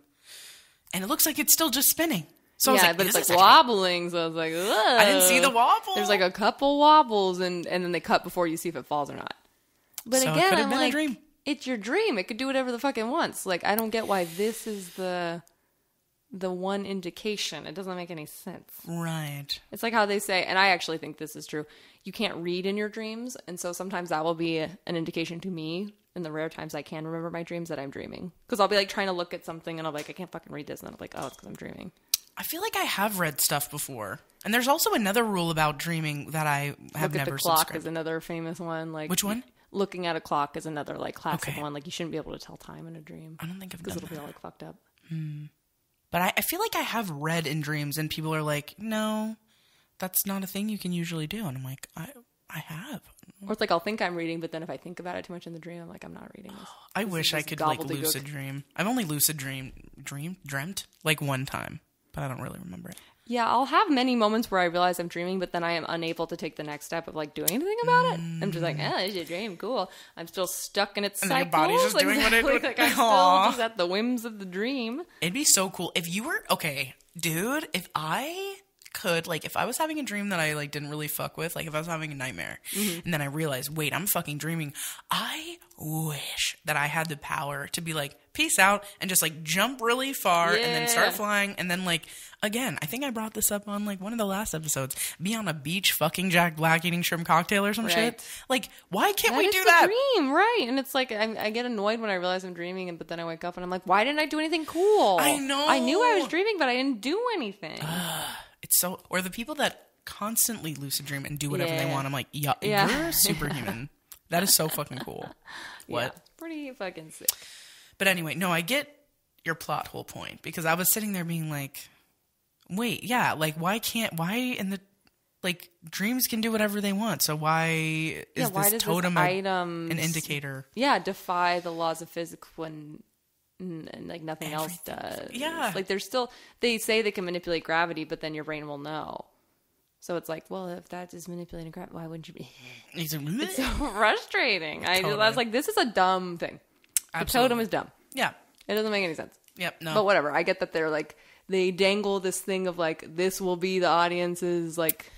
and it looks like it's still just spinning. So I was like, but this it's is like wobbling, so I was like, ugh. I didn't see the wobble. There's like a couple wobbles, and then they cut before you see if it falls or not. But So it again, could have I'm been a like, dream. it's your dream. It could do whatever the fuck it wants. Like, I don't get why this is the one indication. It doesn't make any sense. Right. It's like how they say, and I actually think this is true, you can't read in your dreams, and so sometimes that will be an indication to me in the rare times I can remember my dreams that I'm dreaming. Because I'll be like trying to look at something, and I'll be like, I can't fucking read this, and then I'm like, oh, it's because I'm dreaming. I feel like I have read stuff before. And there's also another rule about dreaming that I have Look at never the clock subscribed. is another famous one. Like Which one? Looking at a clock is another like classic Okay. one. Like you shouldn't be able to tell time in a dream. I don't think I've done because it'll that. be all like fucked up. But I feel like I have read in dreams and people are like, no, that's not a thing you can usually do. And I'm like, I have. Or it's like I'll think I'm reading, but then if I think about it too much in the dream, I'm like, I'm not reading this. I This wish is I just could like gobbledygook. lucid dream. I've only lucid dreamt like one time, but I don't really remember it. Yeah, I'll have many moments where I realize I'm dreaming, but then I am unable to take the next step of like doing anything about it. I'm just like, it's a dream, cool. I'm still stuck in its And then cycles. your body's just doing what it- like I'm Aw. still just at the whims of the dream. It'd be so cool if you were okay, dude. If I could, like, if I was having a dream that I like didn't really fuck with, like if I was having a nightmare, and then I realized, wait, I'm fucking dreaming. I wish that I had the power to be like, peace out, and just like jump really far and then start Yeah. flying, and then like again, I think I brought this up on like one of the last episodes. Be on a beach, fucking Jack Black, eating shrimp cocktail or some Right. shit. Like, why can't we That is do the that? dream, right? And it's like I get annoyed when I realize I'm dreaming, but then I wake up and I'm like, why didn't I do anything cool? I know. I knew I was dreaming, but I didn't do anything. It's so, or the people that constantly lucid dream and do whatever they Yeah. want. I'm like, yeah, Yeah. you're superhuman. That is so fucking cool. What? Yeah, pretty fucking sick. But anyway, no, I get your plot hole point because I was sitting there being like, wait, yeah, like why in the like dreams can do whatever they want. So why is why this does totem this an item indicator? Yeah, defy the laws of physics when like nothing else does. Yeah. Like there's still, they say they can manipulate gravity, but then your brain will know. So it's like, well, if that is manipulating gravity, why wouldn't you be? It's It's so frustrating. I Totally. was like, this is a dumb thing. The Absolutely. totem is dumb. Yeah. It doesn't make any sense. Yep. No. But whatever. I get that they're like, they dangle this thing of like, this will be the audience's like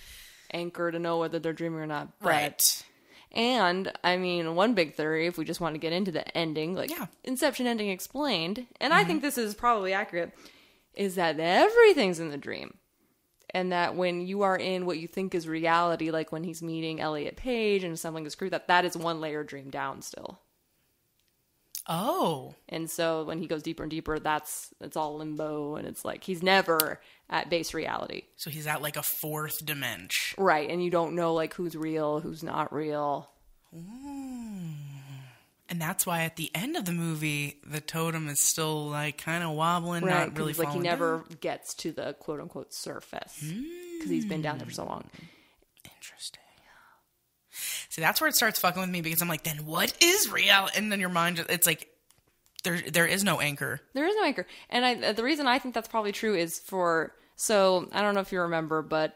anchor to know whether they're dreaming or not. But, right. and I mean, one big theory, if we just want to get into the ending, like Yeah. Inception ending explained, and I think this is probably accurate, is that everything's in the dream. And that when you are in what you think is reality, like when he's meeting Elliot Page and assembling his crew, that is one layer dream down still. Oh. And so when he goes deeper and deeper, it's all limbo, and it's like he's never at base reality. So he's at like a fourth dimension. Right, and you don't know like who's real, who's not real. And that's why at the end of the movie, the totem is still like kind of wobbling, Right, not really like he falling never down. gets to the quote unquote surface because he's been down there for so long. Interesting. See, that's where it starts fucking with me because I'm like, then what is reality? And then your mind, it's like, there is no anchor. There is no anchor, and the reason I think that's probably true is so I don't know if you remember, but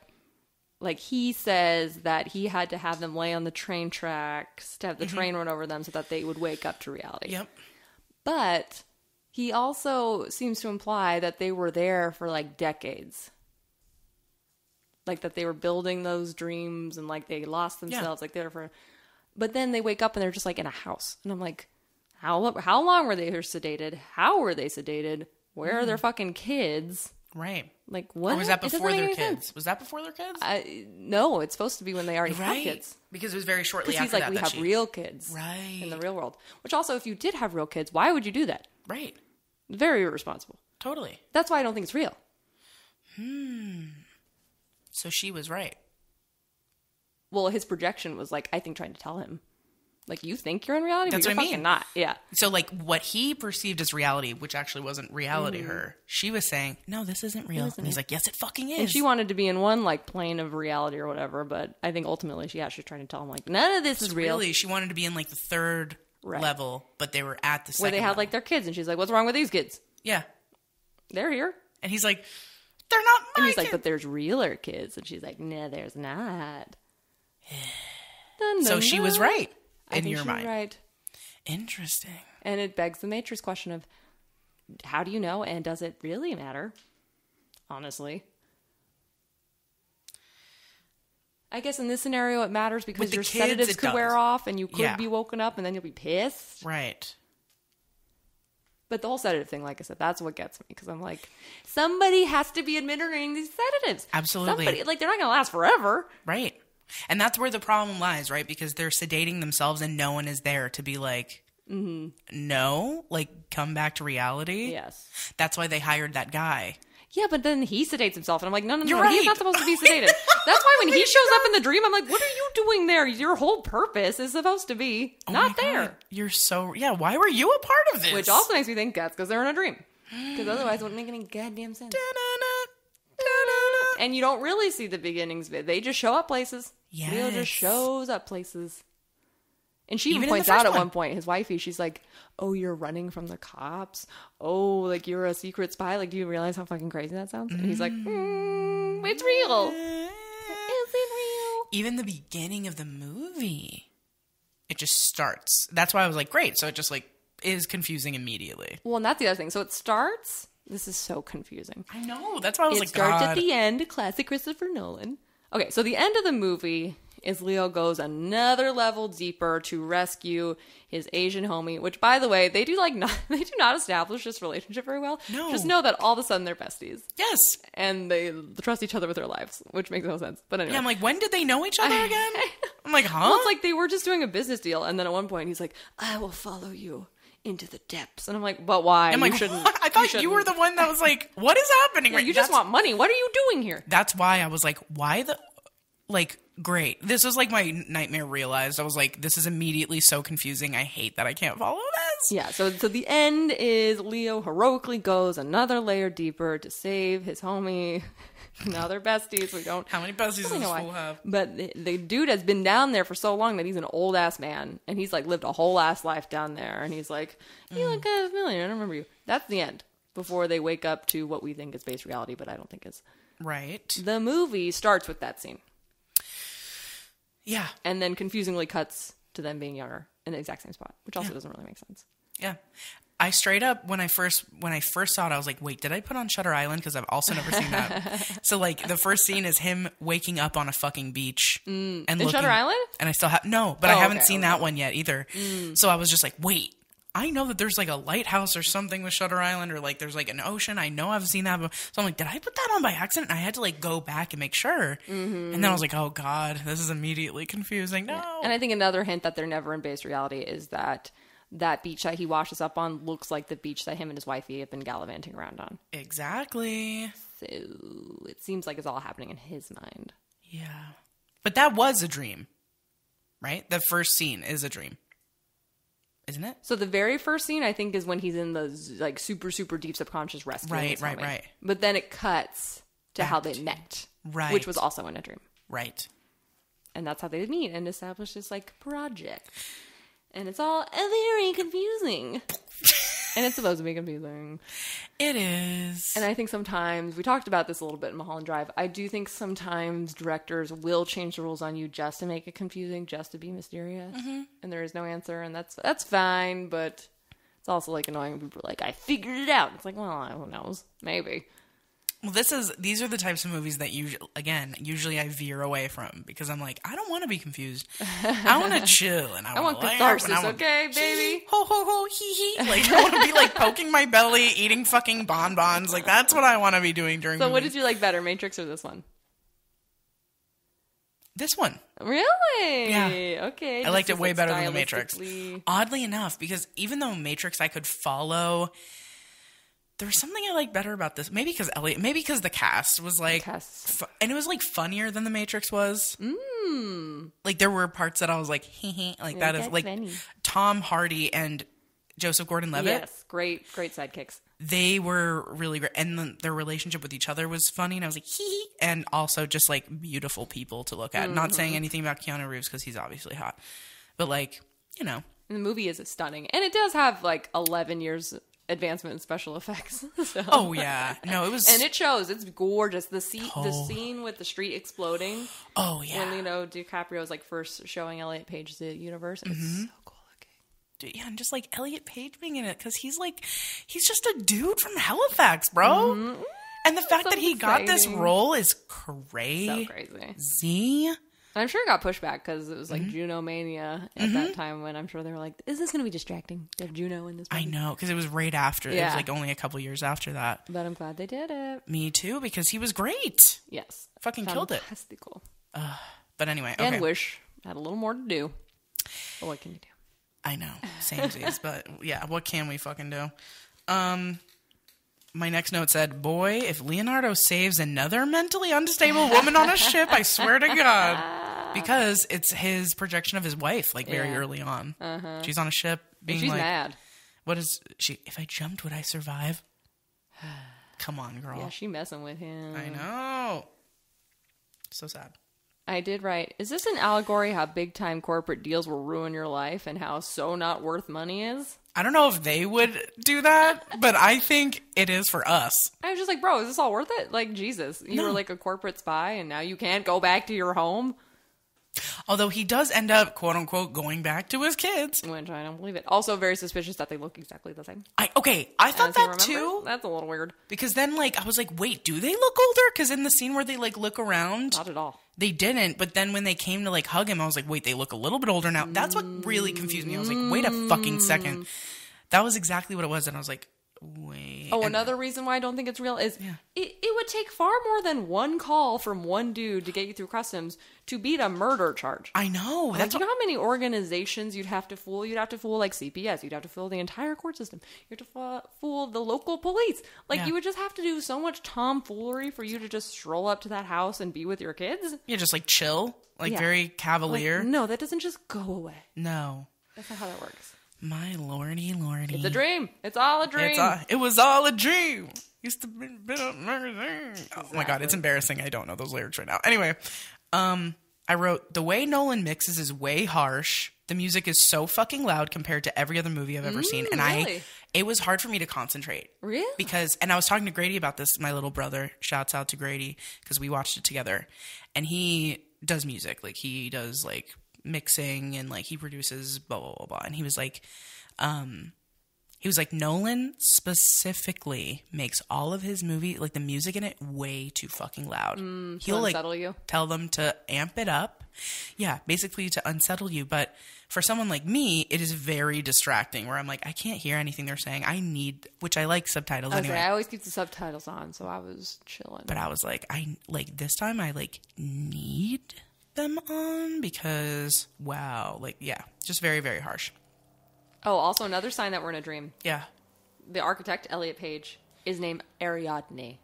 like he says that he had to have them lay on the train tracks to have the train run over them so that they would wake up to reality. Yep. But he also seems to imply that they were there for like decades. Like that they were building those dreams and like they lost themselves like they're for, but then they wake up and they're just like in a house. And I'm like, how long were they sedated? How were they sedated? Where are their fucking kids? Right. Like what? Or was that It doesn't before make their any kids? sense. Was that before their kids? No, it's supposed to be when they already have kids. Because it was very shortly Because after he's like, that. we have real kids Right. in the real world. Which also, if you did have real kids, why would you do that? Right. Very irresponsible. Totally. That's why I don't think it's real. So she was right. Well, his projection was like, I think, trying to tell him, like, you think you're in reality, That's but you're what I fucking mean. not. Yeah. So like what he perceived as reality, which actually wasn't reality to her, she was saying, no, this isn't real. And he's like, yes, it fucking is. And she wanted to be in one, like, plane of reality or whatever, but I think ultimately she's trying to tell him, like, none of this is real. Really, she wanted to be in like the third Right. level, but they were at the second Where they had, level. like, their kids, and she's like, what's wrong with these kids? Yeah. They're here. And he's like, they're not my And he's like, kids. but there's realer kids. And she's like, no, there's not. Dun, So dun, she was dun. right I in think your she's mind. right. Interesting. And it begs the Matrix question of, how do you know, and does it really matter? Honestly. I guess in this scenario it matters because With the your kids, sedatives it could does. wear off and you could Yeah. be woken up and then you'll be pissed. Right. But the whole sedative thing, like I said, that's what gets me because I'm like, somebody has to be administering these sedatives. Absolutely. Somebody, like, they're not going to last forever. Right. And that's where the problem lies, right? Because they're sedating themselves and no one is there to be like, no, like come back to reality. Yes. That's why they hired that guy. Yeah, but then he sedates himself, and I'm like, no, You're he's right. not supposed to be sedated. That's why when he shows up in the dream, I'm like, what are you doing there? Your whole purpose is supposed to be not there. God. You're so... Yeah, why were you a part of this? Which also makes me think that's because they're in a dream. Because otherwise it wouldn't make any goddamn sense. And you don't really see the beginnings of it. They just show up places. Yes. Leo just shows up places. And she even in the points first out at one. one point, his wifey, she's like, oh, you're running from the cops? Oh, like you're a secret spy? Like, do you realize how fucking crazy that sounds? And he's like, it's real. Is it real? Even the beginning of the movie, it just starts. That's why I was like, great. So it just like is confusing immediately. Well, and that's the other thing. So it starts. This is so confusing. I know. That's why I was It like, starts God. at the end. Classic Christopher Nolan. Okay, so the end of the movie is Leo goes another level deeper to rescue his Asian homie, which, by the way, they do not establish this relationship very well. No. Just know that all of a sudden they're besties. Yes. And they trust each other with their lives, which makes no sense. But anyway. Yeah, I'm like, when did they know each other again? I'm like, huh? Well, it's like they were just doing a business deal, and then at one point he's like, I will follow you into the depths. And I'm like, but why? I'm like, I thought you were the one that was like, what is happening? Yeah, you just want money. What are you doing here? That's why I was like, why the... Like, great. This was like my nightmare realized. I was like, this is immediately so confusing. I hate that I can't follow this. Yeah, so the end is Leo heroically goes another layer deeper to save his homie. Now they're besties. We don't... How many besties does this know fool why. have? But the dude has been down there for so long that he's an old ass man. And he's like lived a whole ass life down there. And he's like, you look kind of familiar. I don't remember you. That's the end. Before they wake up to what we think is base reality, but I don't think is. Right. The movie starts with that scene. Yeah. And then confusingly cuts to them being younger in the exact same spot, which also doesn't really make sense. Yeah. I straight up, when I first saw it, I was like, wait, did I put on Shutter Island? Because I've also never seen that. So, like, the first scene is him waking up on a fucking beach. And In looking, Shutter Island? And I still have... No, but I haven't okay, seen that one yet either. So I was just like, wait, I know that there's, like, a lighthouse or something with Shutter Island, or, like, there's, like, an ocean. I know I've seen that. So I'm like, did I put that on by accident? And I had to, like, go back and make sure. And then I was like, oh, God, this is immediately confusing. No. Yeah. And I think another hint that they're never in base reality is that beach that he washes up on looks like the beach that him and his wifey have been gallivanting around on. Exactly. So it seems like it's all happening in his mind. Yeah. But that was a dream, right? The first scene is a dream. Isn't it? So the very first scene, I think, is when he's in the like super, super deep subconscious rescuing his homie. Right. But then it cuts to how they met. Right. Which was also in a dream. Right. And that's how they meet and establish this like project. And it's all very confusing. And it's supposed to be confusing. It is. And I think sometimes, we talked about this a little bit in Mulholland Drive, I do think sometimes directors will change the rules on you just to make it confusing, just to be mysterious. And there is no answer, and that's fine, but it's also like annoying when people are like, I figured it out. It's like, well, who knows? Maybe. Well, these are the types of movies that usually I veer away from, because I'm like, I don't want to be confused. I want to chill, and I want catharsis, okay, baby? Ho ho ho, hee hee. Like, I want to be like poking my belly, eating fucking bonbons. Like, that's what I want to be doing during. So, movies. what did you like better, Matrix or this one? This one. Really? Yeah. Okay. I liked it way better than The Matrix. stylistically- Oddly enough, because even though Matrix I could follow, there was something I liked better about this. Maybe because the cast was like, and it was like funnier than The Matrix was. Like there were parts that I was like, like that is like funny. Tom Hardy and Joseph Gordon-Levitt. Yes, great sidekicks. They were really great, and their relationship with each other was funny. And I was like, and also just like beautiful people to look at. Not saying anything about Keanu Reeves because he's obviously hot, but like, you know, And the movie is stunning, and it does have like 11 years advancement in special effects. So. Oh yeah, no, it was, and it shows. It's gorgeous. The scene with the street exploding. Oh yeah, when Leonardo DiCaprio's like first showing Elliot Page the universe. It's so cool looking. Dude, yeah, and just like Elliot Page being in it, because he's just a dude from Halifax, bro. And the fact that he got this role is crazy. So crazy. I'm sure it got pushed back because it was like Juno mania at that time, when I'm sure they were like, is this going to be distracting to have Juno in this movie? I know, because it was right after. It was like only a couple years after that. But I'm glad they did it. Me too, because he was great. Yes. Fucking killed it. Fantastical. But anyway, okay. And Wish had a little more to do. But what can you do? I know. Samesies. But yeah, what can we fucking do? my next note said, boy, if Leonardo saves another mentally unstable woman on a ship, I swear to God. Because it's his projection of his wife, like, very early on. She's on a ship being she's like... mad. What is she? If I jumped, would I survive? Come on, girl. Yeah, she messing with him. I know. So sad. I did write, is this an allegory how big-time corporate deals will ruin your life and how so not worth money is? I don't know if they would do that, but I think it is for us. I was just like, bro, is this all worth it? Like, Jesus, you were like a corporate spy and now you can't go back to your home? Although he does end up, quote unquote, going back to his kids. Which I don't believe it. Also very suspicious that they look exactly the same. I thought that too. That's a little weird. Because then, like, I was like, wait, do they look older? Because in the scene where they, like, look around... Not at all. They didn't, but then when they came to, like, hug him, I was like, wait, they look a little bit older now. That's what really confused me. I was like, wait a fucking second. That was exactly what it was, and I was like, wait. Oh, another reason why I don't think it's real is it would take far more than one call from one dude to get you through customs to beat a murder charge. I know. Like, you know how many organizations you'd have to fool? You'd have to fool, like, CPS. You'd have to fool the entire court system. You'd have to fool the local police. Like, you would just have to do so much tomfoolery for you to just stroll up to that house and be with your kids. Yeah, just, like, chill. Like, very cavalier. Like, no, that doesn't just go away. No. That's not how that works. My lordy. It's a dream. It's all a dream. It was all a dream. Used to be a magazine. Exactly. Oh my God, it's embarrassing. I don't know those lyrics right now. Anyway, I wrote, the way Nolan mixes is way harsh. The music is so fucking loud compared to every other movie I've ever seen. And really? It was hard for me to concentrate. Really? And I was talking to Grady about this, my little brother. Shouts out to Grady, because we watched it together. And he does music. Like, he does, like, mixing and, like, he produces blah, blah, blah, blah. And he was like, Nolan specifically makes all of his movie, like, the music in it way too fucking loud. He'll, like, unsettle you? Tell them to amp it up. Yeah, basically to unsettle you. But for someone like me, it is very distracting where I'm like, I can't hear anything they're saying. Which I like subtitles anyway. I always keep the subtitles on, so I was chilling. But I was like, this time I, like, need them on because, wow. Like, yeah, just very, very harsh. Oh, also another sign that we're in a dream. Yeah. The architect, Elliot Page, is named Ariadne,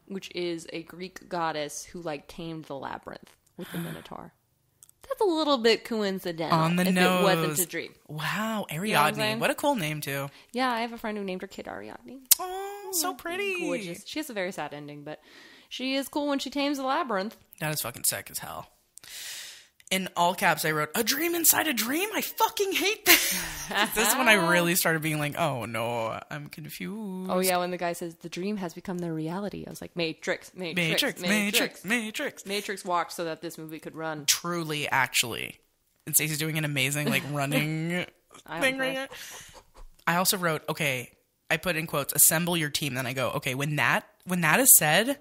which is a Greek goddess who, like, tamed the labyrinth with the Minotaur. That's a little bit coincidental. On the if nose. It wasn't a dream. Wow, Ariadne. You know what a cool name, too. Yeah, I have a friend who named her kid Ariadne. Oh, so pretty. Gorgeous. She has a very sad ending, but she is cool when she tames the labyrinth. That is fucking sick as hell. In all caps, I wrote, a dream inside a dream? I fucking hate this. This is when I really started being like, oh no, I'm confused. Oh yeah, when the guy says, the dream has become the reality. I was like, Matrix. Matrix walked so that this movie could run. Truly, actually. And Stacey's doing an amazing, like, running thing right now. I also wrote, okay, I put in quotes, assemble your team. Then I go, okay, when that is said...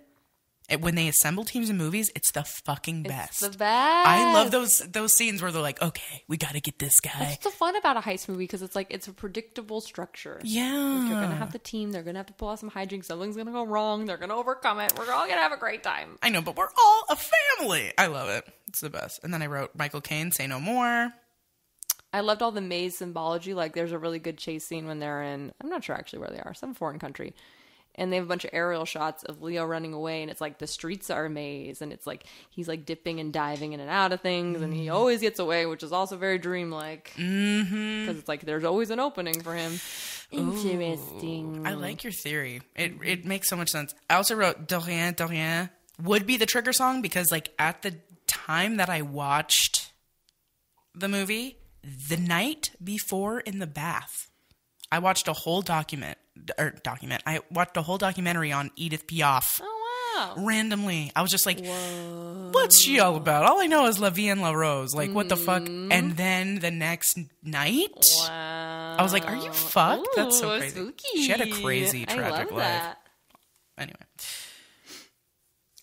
when they assemble teams in movies, it's the fucking best. It's the best. I love those scenes where they're like, okay, we got to get this guy. That's the fun about a heist movie because it's like it's a predictable structure. Yeah. Like, you're going to have the team. They're going to have to pull out some hijinks. Something's going to go wrong. They're going to overcome it. We're all going to have a great time. I know, but we're all a family. I love it. It's the best. And then I wrote Michael Caine, Say No More. I loved all the maze symbology. Like, there's a really good chase scene when they're in, I'm not sure actually where they are, some foreign country. And they have a bunch of aerial shots of Leo running away, and it's like the streets are a maze, and it's like he's like dipping and diving in and out of things, and he always gets away, which is also very dreamlike. Because it's like there's always an opening for him. Interesting. I like your theory. It makes so much sense. I also wrote De Rien would be the trigger song because, like, at the time that I watched the movie, the night before in the bath, I watched a whole I watched a whole documentary on Edith Piaf. Oh, wow. Randomly. I was just like, whoa. What's she all about? All I know is La Vie en la Rose. Like, what the fuck? And then the next night, wow. I was like, are you fucked? Ooh, that's so crazy. Spooky. She had a crazy, tragic life. That. Anyway.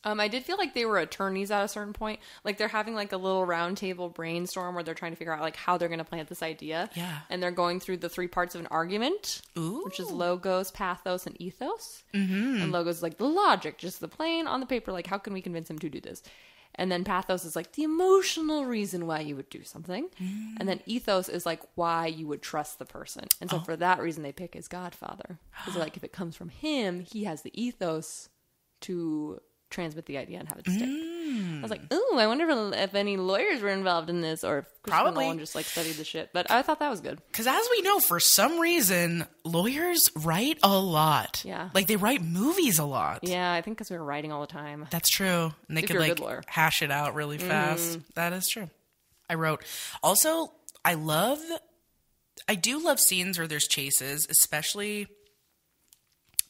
I did feel like they were attorneys at a certain point. Like, they're having, like, a little round table brainstorm where they're trying to figure out, like, how they're going to plant this idea. Yeah. And they're going through the 3 parts of an argument. Ooh. Which is logos, pathos, and ethos. Mm-hmm. And logos is, like, the logic, just the plain on the paper, like, how can we convince him to do this? And then pathos is like the emotional reason why you would do something. And then ethos is like why you would trust the person. And so for that reason, they pick his godfather. Because like if it comes from him, he has the ethos to transmit the idea and have it stick. I was like, ooh, I wonder if any lawyers were involved in this or if Christopher Nolan just like studied the shit. But I thought that was good. Because as we know, for some reason, lawyers write a lot. Yeah. Like they write movies a lot. Yeah, I think because we were writing all the time. That's true. And they If could you're a like good lawyer. hash it out really fast. That is true. I wrote, also, I do love scenes where there's chases, especially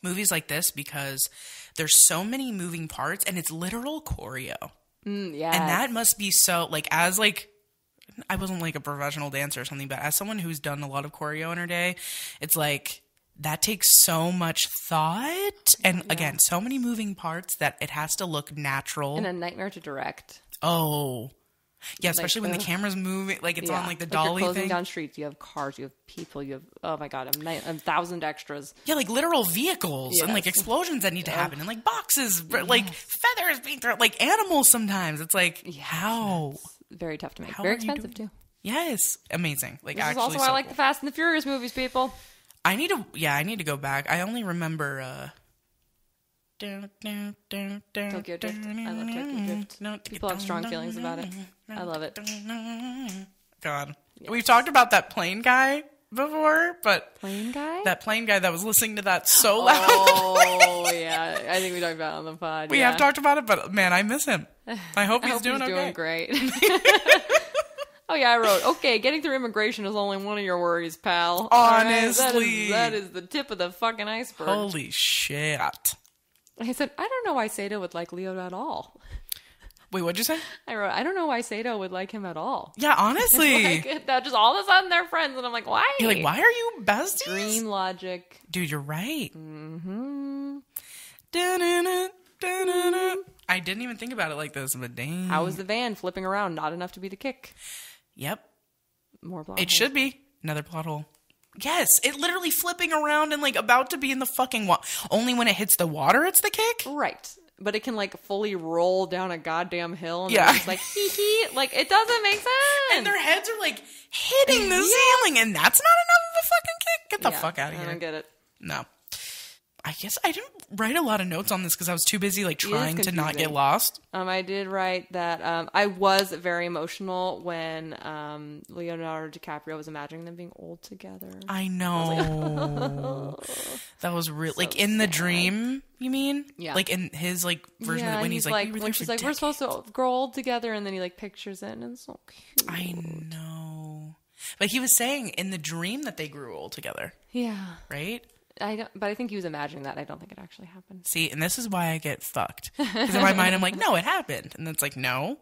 movies like this, because there's so many moving parts and it's literal choreo. Yeah. And that must be so, like, as like, I wasn't like a professional dancer or something, but as someone who's done a lot of choreo in her day, it's like, that takes so much thought. And again, so many moving parts that it has to look natural. And a nightmare to direct. Oh. Yeah, especially when the camera's moving, like it's on like the dolly you're closing thing. down streets, you have cars, you have people, you have, oh my God, a 1,000 extras. Yeah, like literal vehicles and like Yes. explosions that need to happen and like boxes, like feathers being thrown, like animals sometimes. It's like, how? It's very tough to make. How Very are you expensive doing- too. Yes, amazing. Like This is actually also why so I like cool. the Fast and the Furious movies, people. I need to go back. I only remember Tokyo Drift. I love Tokyo Drift. People have strong feelings about it. I love it. God. We've talked about that plane guy before, but Plane guy? that plane guy that was listening to that so loud. Oh, yeah. I think we talked about it on the pod. We have talked about it, but man, I miss him. I hope he's doing okay. Great. Oh, yeah, I wrote, okay, getting through immigration is only one of your worries, pal. Honestly. That is the tip of the fucking iceberg. Holy shit. I said, I don't know why Sato would like Leo at all. Wait, what'd you say? I wrote, I don't know why Sato would like him at all. Yeah, honestly. Like, that just all of a sudden they're friends, and I'm like, why? You're like, why are you besties? Dream logic. Dude, you're right. Mm-hmm. I didn't even think about it like this, but dang. How is the van flipping around? Not enough to be the kick. Yep. More plot It holes. should be. Another plot hole. Yes, it literally flipping around and like about to be in the fucking water. Only when it hits the water, it's the kick? Right. But it can like fully roll down a goddamn hill and Yeah. it's like hee hee. Like it doesn't make sense. And their heads are like hitting the ceiling, and that's not enough of a fucking kick? Get the fuck out of here. I don't get it. No. I guess I didn't write a lot of notes on this because I was too busy like trying to not get confusing. lost. I did write that I was very emotional when Leonardo DiCaprio was imagining them being old together. I know. That was real. Like in the dream, you mean? Yeah. Like in his like version of it, when he's like, we were when there she's for like, we're supposed to grow old together, and then he like pictures it, and it's so cute. I know. But he was saying in the dream that they grew old together, Yeah. right? But I think he was imagining that. I don't think it actually happened. See, and this is why I get fucked. Because in my mind, I'm like, no, it happened. And it's like, no.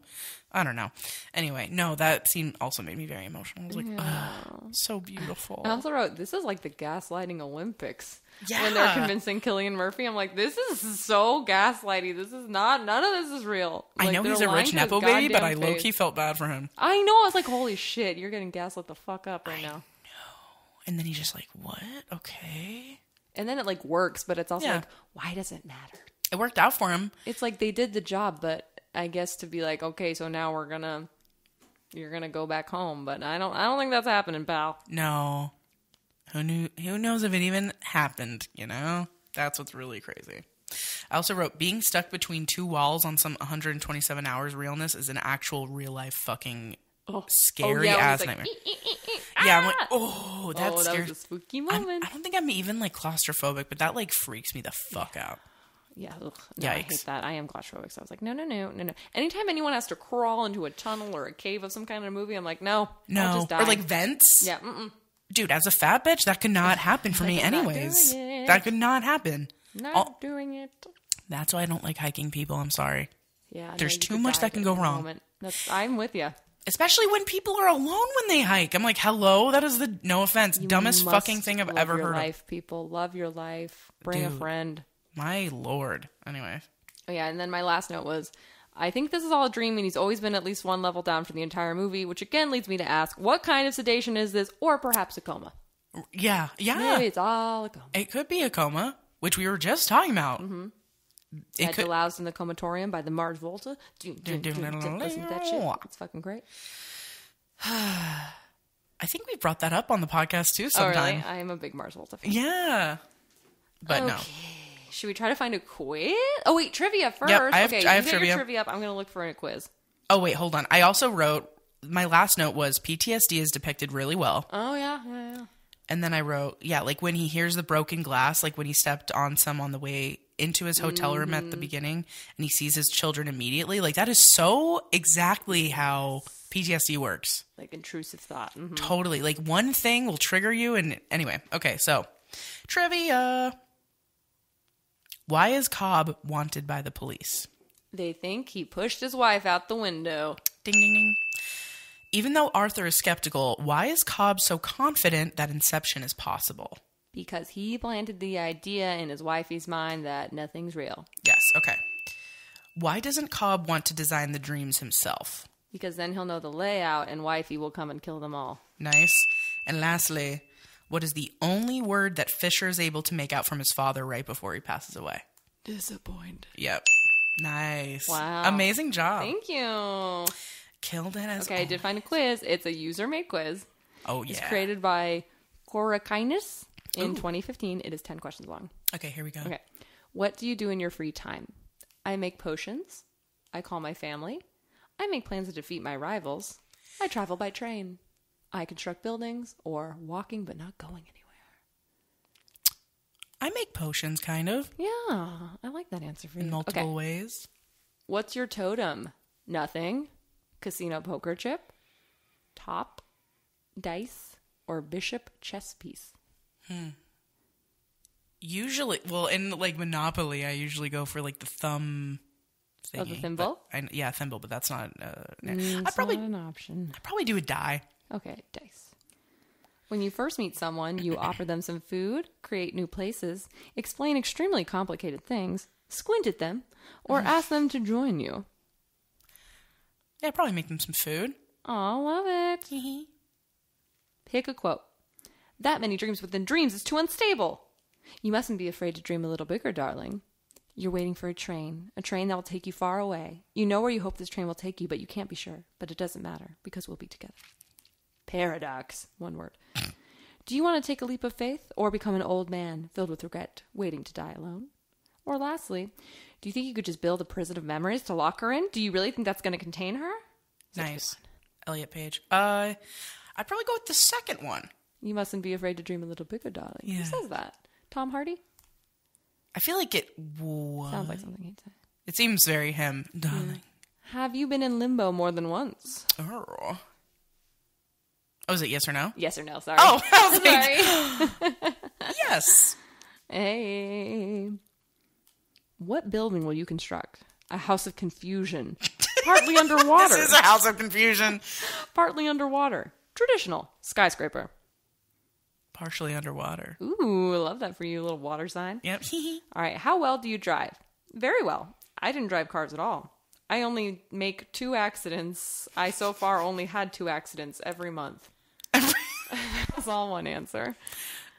I don't know. Anyway, no, that scene also made me very emotional. I was like, oh, so beautiful. I also wrote, this is like the gaslighting Olympics. Yeah. When they're convincing Cillian Murphy, I'm like, this is so gaslighty. This is not, none of this is real. I Like, know they're he's a lying rich to his Nepo baby, but I goddamn face. low-key felt bad for him. I know. I was like, holy shit, you're getting gaslit the fuck up right now. And then he's just like, what? Okay. And then it like works, but it's also Yeah. like, why does it matter? It worked out for him. It's like they did the job, but I guess to be like, okay, so now you're gonna go back home, but I don't think that's happening, pal. No. Who knows if it even happened, you know? That's what's really crazy. I also wrote, being stuck between two walls on some 127 hours realness is an actual real life fucking scary ass nightmare. Yeah, I'm like, oh, that's that scary. was a spooky moment. I don't think I'm even like claustrophobic, but that like freaks me the fuck out. Yeah, ugh, no, I Yikes. hate that. I am claustrophobic, so I was like, no. Anytime anyone has to crawl into a tunnel or a cave of some kind of movie, I'm like, no, I'll just die. Or like vents. Yeah, Dude, as a fat bitch, that could not happen for me I'm not anyways. doing it. That could not happen. not doing it. That's why I don't like hiking people. I'm sorry. Yeah, There's you too could much die that can at go any wrong. moment. I'm with you. Especially when people are alone when they hike. I'm like, hello? That is the, no offense, dumbest Must fucking thing I've love ever your heard life, people. Love your life. Bring a Dude. friend. of. My lord. Anyway. Oh, yeah, and then my last note was, I think this is all a dream, and he's always been at least one level down for the entire movie, which again leads me to ask, what kind of sedation is this, or perhaps a coma? Yeah. Maybe it's all a coma. It could be a coma, which we were just talking about. Had to loused in the comatorium by the Mars Volta. Listen to that shit. It's fucking great. I think we brought that up on the podcast too sometime. Oh, really? I am a big Mars Volta fan. Yeah. But no. Should we try to find a quiz? Oh, wait, trivia first. Yep, I have you trivia. Your trivia up. I'm going to look for a quiz. Oh, wait, hold on. I also wrote, my last note was PTSD is depicted really well. Oh, yeah. And then I wrote, like when he hears the broken glass, like when he stepped on some on the way into his hotel room at the beginning and he sees his children immediately. Like that is so exactly how PTSD works. Like intrusive thought. Mm-hmm. Totally. Like one thing will trigger you. And anyway, okay, so trivia. Why is Cobb wanted by the police? They think he pushed his wife out the window. Ding, ding, ding. Even though Arthur is skeptical, why is Cobb so confident that Inception is possible? Because he planted the idea in his wifey's mind that nothing's real. Yes, okay. Why doesn't Cobb want to design the dreams himself? Because then he'll know the layout and wifey will come and kill them all. Nice. And lastly, what is the only word that Fisher is able to make out from his father right before he passes away? Disappointed. Yep. Nice. Wow. Amazing job. Thank you. Killed it as Okay, I did find a quiz. It's a user-made quiz. Oh, yeah. It's created by Korakinus in 2015. It is 10 questions long. Okay, here we go. Okay. What do you do in your free time? I make potions. I call my family. I make plans to defeat my rivals. I travel by train. I construct buildings or walking but not going anywhere. I make potions, kind of. Yeah, I like that answer for you. In multiple ways. What's your totem? Nothing. Casino poker chip. Top. Dice. Or bishop chess piece. Usually, well, in like Monopoly, I usually go for like the thumb thingy. Oh, the thimble? Yeah, thimble, but that's not. It's not an option. I'd probably do a die. Okay, dice. When you first meet someone, you offer them some food, create new places, explain extremely complicated things, squint at them, or ask them to join you. Yeah, I'd probably make them some food. Aw, love it. Pick a quote. That many dreams within dreams is too unstable. You mustn't be afraid to dream a little bigger, darling. You're waiting for a train that will take you far away. You know where you hope this train will take you, but you can't be sure. But it doesn't matter, because we'll be together. Paradox. One word. Do you want to take a leap of faith, or become an old man filled with regret, waiting to die alone? Or lastly, do you think you could just build a prison of memories to lock her in? Do you really think that's going to contain her? Nice. Elliot Page. I'd probably go with the second one. You mustn't be afraid to dream a little bigger, darling. Yeah. Who says that? Tom Hardy? I feel like it was. Sounds like something he'd say. It seems very him, darling. Have you been in limbo more than once? Oh, is it yes or no? Yes or no, sorry. Oh, I was like, Sorry. yes. Hey. What building will you construct? A house of confusion. Partly underwater. This is a house of confusion. Partly underwater. Traditional. Skyscraper. Partially underwater. Ooh, love that for you, little water sign. Yep. All right, how well do you drive? Very well. I didn't drive cars at all. I only make 2 accidents. I so far only had 2 accidents every month. That's all one answer.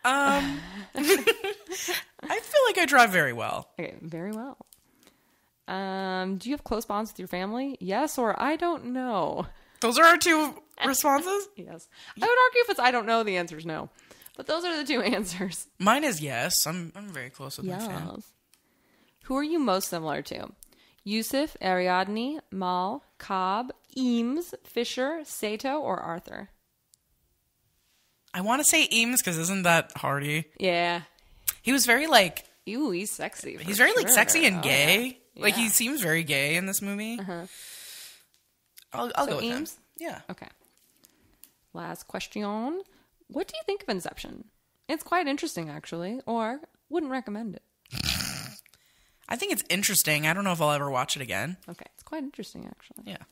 I feel like I drive very well. Okay, very well. Do you have close bonds with your family? Yes, or I don't know. Those are our 2 responses? Yes. I would argue if it's I don't know, the answer is no. But those are the 2 answers. Mine is yes. I'm very close with my family. Yes. Who are you most similar to? Yusuf, Ariadne, Mal, Cobb, Eames, Fisher, Sato, or Arthur? I want to say Eames because isn't that Hardy? Yeah. He was very like... Ooh, he's sexy. He's very like sexy and gay. Yeah. Like he seems very gay in this movie. Uh-huh. I'll go with Eames? him. Yeah. Okay. Last question. What do you think of Inception? It's quite interesting, actually, or wouldn't recommend it. I think it's interesting. I don't know if I'll ever watch it again. Okay, it's quite interesting, actually. Yeah.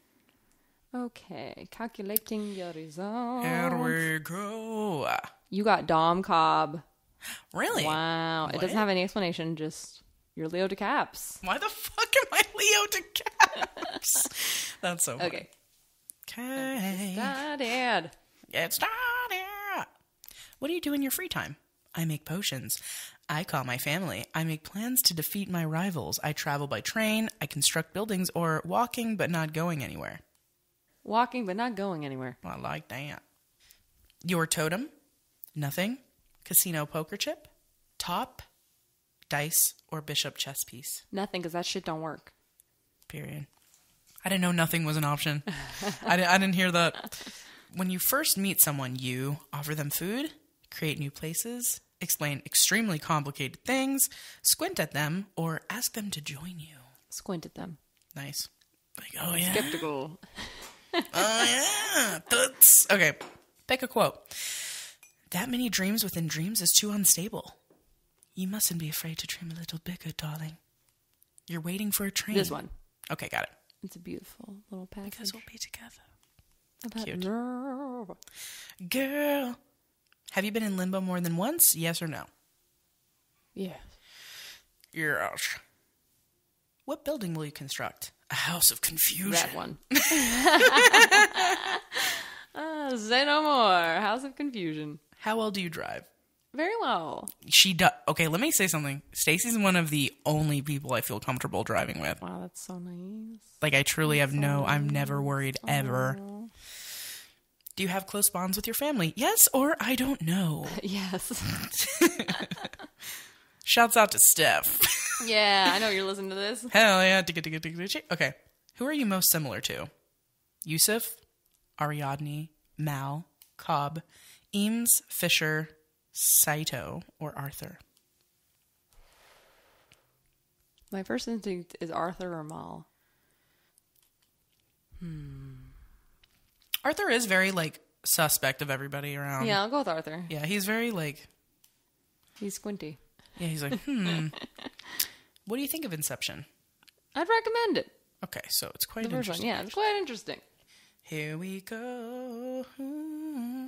Okay, calculating your results. Here we go. You got Dom Cobb. Really? Wow. What? It doesn't have any explanation, just you're Leo DeCaps. Why the fuck am I Leo DeCaps? That's so funny. Okay. Okay. Started. Get started. What do you do in your free time? I make potions. I call my family. I make plans to defeat my rivals. I travel by train. I construct buildings, or walking but not going anywhere. Walking but not going anywhere. I like that. Your totem? Nothing. Casino poker chip? Top? Dice? Or bishop chess piece? Nothing, because that shit don't work. Period. I didn't know nothing was an option. I didn't hear that. When you first meet someone, you offer them food, create new places, explain extremely complicated things, squint at them, or ask them to join you. Squint at them. Nice. Like, oh yeah. Skeptical. Oh yeah. Toots. Okay. Pick a quote. That many dreams within dreams is too unstable. You mustn't be afraid to dream a little bigger, darling. You're waiting for a train. This one. Okay, got it. It's a beautiful little passage. Because we'll be together. About Cute. girl. Girl. Have you been in limbo more than once? Yes or no? Yes. Yes. What building will you construct? A house of confusion. That one. Say no more. House of Confusion. How well do you drive? Very well. She does. Okay, let me say something. Stacy's one of the only people I feel comfortable driving with. Wow, that's so nice. Like, I truly have I'm never worried ever. Do you have close bonds with your family? Yes, or I don't know. Yes. Shouts out to Steph. Yeah, I know you're listening to this. Hell yeah. Okay. Who are you most similar to? Yusuf, Ariadne, Mal, Cobb, Eames, Fisher, Saito, or Arthur? My first instinct is Arthur or Mal. Arthur is very, like, suspect of everybody around. Yeah, I'll go with Arthur. Yeah, he's very, like... He's squinty. Yeah, he's like, What do you think of Inception? I'd recommend it. Okay, so it's quite The first one, interesting. yeah, it's quite interesting. Here we go.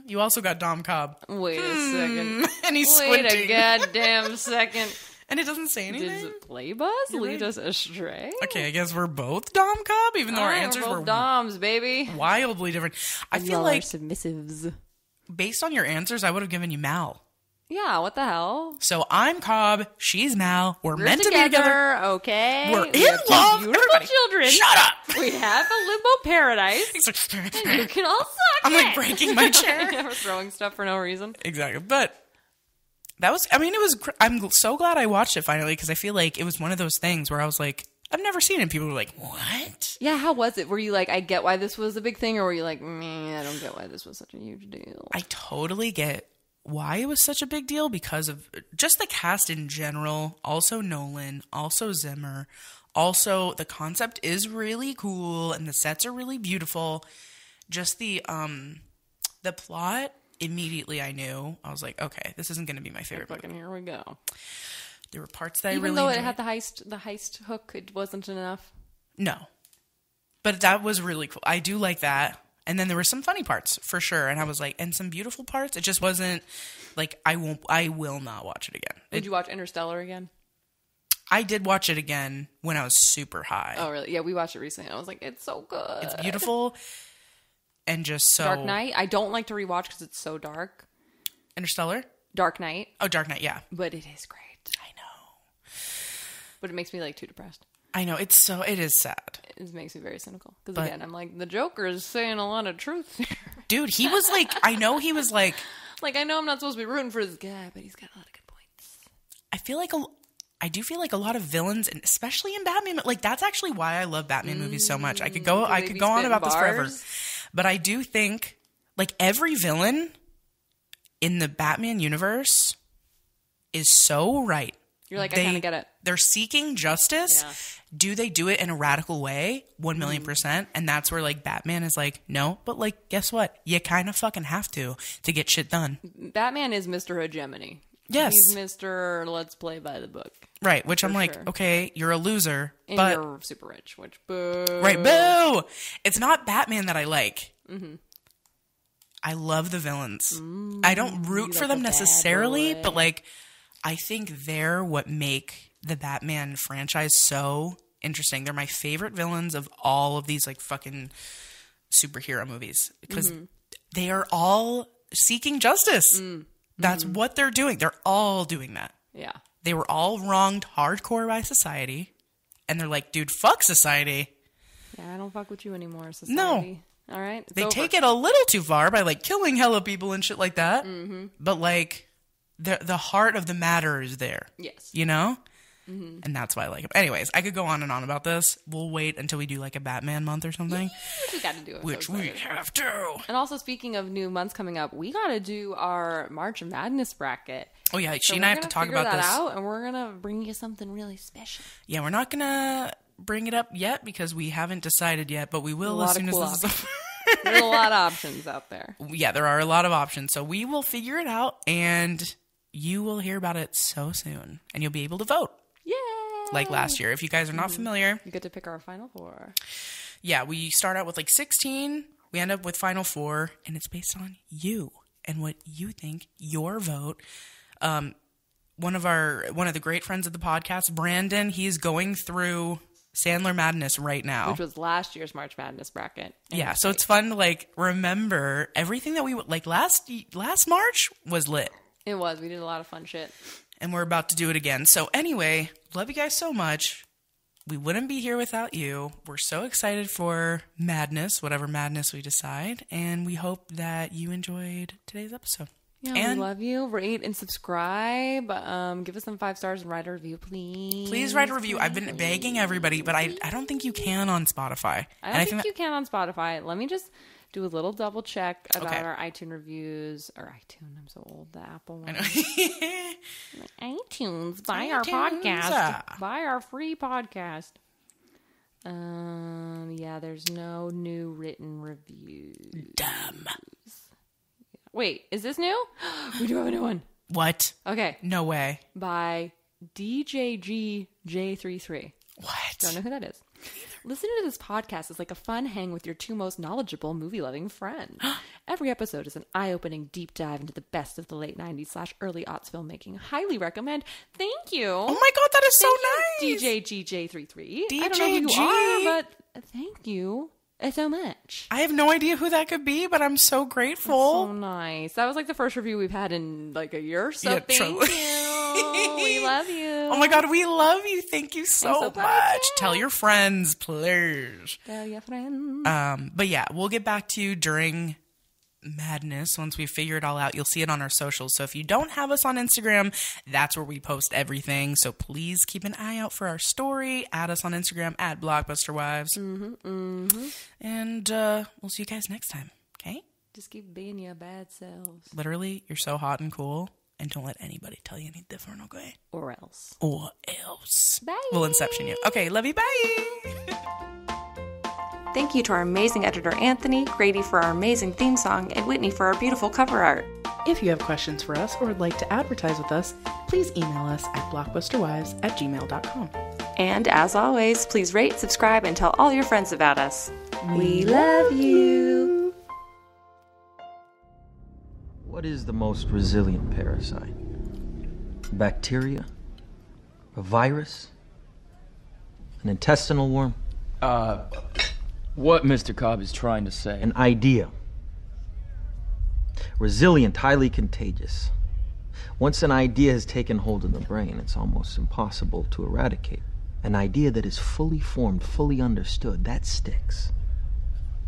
You also got Dom Cobb. Wait a second. And he's Wait squinting. a goddamn second. And it doesn't say anything? Did the play bus lead right. us astray? Okay, I guess we're both Dom Cobb, even though our answers we're were both Doms, baby. wildly different. I feel Y'all like, are submissives. based on your answers, I would have given you Mal. Yeah, what the hell? So I'm Cobb, she's Mal, we're meant together, to be together. Okay. We're We in have two love. beautiful Everybody, children. shut up! We have a limbo paradise. He's like, And you can all suck I'm it. like breaking my chair. Yeah, we're throwing stuff for no reason. Exactly. But that was, I mean, it was, I'm so glad I watched it finally, because I feel like it was one of those things where I was like, I've never seen it. And people were like, what? Yeah, how was it? Were you like, I get why this was a big thing, or were you like, I don't get why this was such a huge deal? I totally get why it was such a big deal, because of just the cast in general. Also Nolan, also Zimmer. Also, the concept is really cool and the sets are really beautiful. Just the plot, immediately I knew. I was like, okay, this isn't going to be my favorite movie. Fucking here we go. There were parts that I Even really though enjoyed. it had the heist hook, it wasn't enough. No. But that was really cool. I do like that. And then there were some funny parts, for sure. And I was like, and some beautiful parts. It just wasn't, like, I will not watch it again. Did you watch Interstellar again? I did watch it again when I was super high. Oh, really? Yeah, we watched it recently. I was like, it's so good. It's beautiful and just so... Dark Knight? I don't like to rewatch because it's so dark. Interstellar? Dark Knight. Oh, Dark Knight, yeah. But it is great. I know. But it makes me, like, too depressed. I know. It is sad. It makes me very cynical. Because, But- again, I'm like, the Joker is saying a lot of truth here. Dude, he was like... I know he was like... Like, I know I'm not supposed to be rooting for this guy, but he's got a lot of good points. I do feel like a lot of villains, and especially in Batman, like, that's actually why I love Batman movies so much. I could go on about this forever. But I do think, like, every villain in the Batman universe is so right. You're like, I kind of get it. They're seeking justice. Yeah. Do they do it in a radical way? 1,000,000%. And that's where, like, Batman is like, no, but, like, guess what? You kind of fucking have to get shit done. Batman is Mr. Hegemony. Yes. He's Mr. Let's play by the book. Right, which I'm like, sure. okay, you're a loser, And but... you're super rich, which, boo. Right, boo! It's not Batman that I like. Mm-hmm. I love the villains. I don't root for like them a bad necessarily, boy. but, like, I think they're what make the Batman franchise so interesting. They're my favorite villains of all of these, like, fucking superhero movies. Because they are all seeking justice. That's what they're doing. They're all doing that. Yeah. They were all wronged hardcore by society. And they're like, dude, fuck society. Yeah, I don't fuck with you anymore, society. No. All right? They take it a little too far by, like, killing hella people and shit like that. Mm-hmm. But, like, the heart of the matter is there. Yes. You know? Mm-hmm. And that's why I like it. Anyways, I could go on and on about this. We'll wait until we do, like, a Batman month or something. We got to do it. Which we have to. And also, speaking of new months coming up, we got to do our March Madness bracket. Oh, yeah. She and I have to talk about this. Out, and we're going to bring you something really special. Yeah, we're not going to bring it up yet because we haven't decided yet, but we will as soon as this is There's a lot of options out there. Yeah, there are a lot of options. So we will figure it out, and you will hear about it so soon, and you'll be able to vote. Yay! Like last year. If you guys are not familiar. You get to pick our final 4. Yeah, we start out with like 16. We end up with final 4, and it's based on you and what you think, your vote. One of the great friends of the podcast, Brandon, he's going through Sandler Madness right now. Which was last year's March Madness bracket. Yeah, so it's fun to like remember everything that we like last March was lit. It was. We did a lot of fun shit. And we're about to do it again. So anyway, love you guys so much. We wouldn't be here without you. We're so excited for madness, whatever madness we decide. And we hope that you enjoyed today's episode. Yeah, and we love you. Rate and subscribe. Give us some 5 stars and write a review, please. Please write a review. I've been begging everybody, but I don't think you can on Spotify. I don't think you can on Spotify. Let me just do a little double check about our iTunes reviews. Or iTunes, I'm so old. The Apple one. iTunes. Buy our podcast. Buy our free podcast. Yeah, there's no new written reviews. Dumb. Wait, is this new? We do have a new one. What? Okay. No way. By DJGJ33. What? Don't know who that is. Listening to this podcast is like a fun hang with your 2 most knowledgeable movie-loving friends. Every episode is an eye-opening deep dive into the best of the late 90s / early aughts filmmaking. Highly recommend. Thank you. Oh my God, that is so nice. DJGJ33. I don't know who you are, but thank you so much. I have no idea who that could be, but I'm so grateful. That's so nice. That was like the first review we've had in like a year. So thank you. We love you. Oh my God, we love you. Thank you so much. Tell your friends, please. Tell your friends. But yeah, we'll get back to you during madness once we figure it all out. You'll see it on our socials. So if you don't have us on Instagram, that's where we post everything. So please keep an eye out for our story. Add us on Instagram at BlockbusterWives. And we'll see you guys next time. Okay? Just keep being your bad selves. Literally, you're so hot and cool. And don't let anybody tell you any different, okay? Or else. Bye. We'll Inception you. Okay, love you. Bye. Thank you to our amazing editor, Anthony, Grady for our amazing theme song, and Whitney for our beautiful cover art. If you have questions for us or would like to advertise with us, please email us at blockbusterwives@gmail.com. And as always, please rate, subscribe, and tell all your friends about us. We love you. What is the most resilient parasite? A bacteria? A virus? An intestinal worm? What Mr. Cobb is trying to say. An idea. Resilient, highly contagious. Once an idea has taken hold of the brain, it's almost impossible to eradicate. An idea that is fully formed, fully understood, that sticks.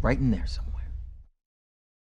Right in there somewhere.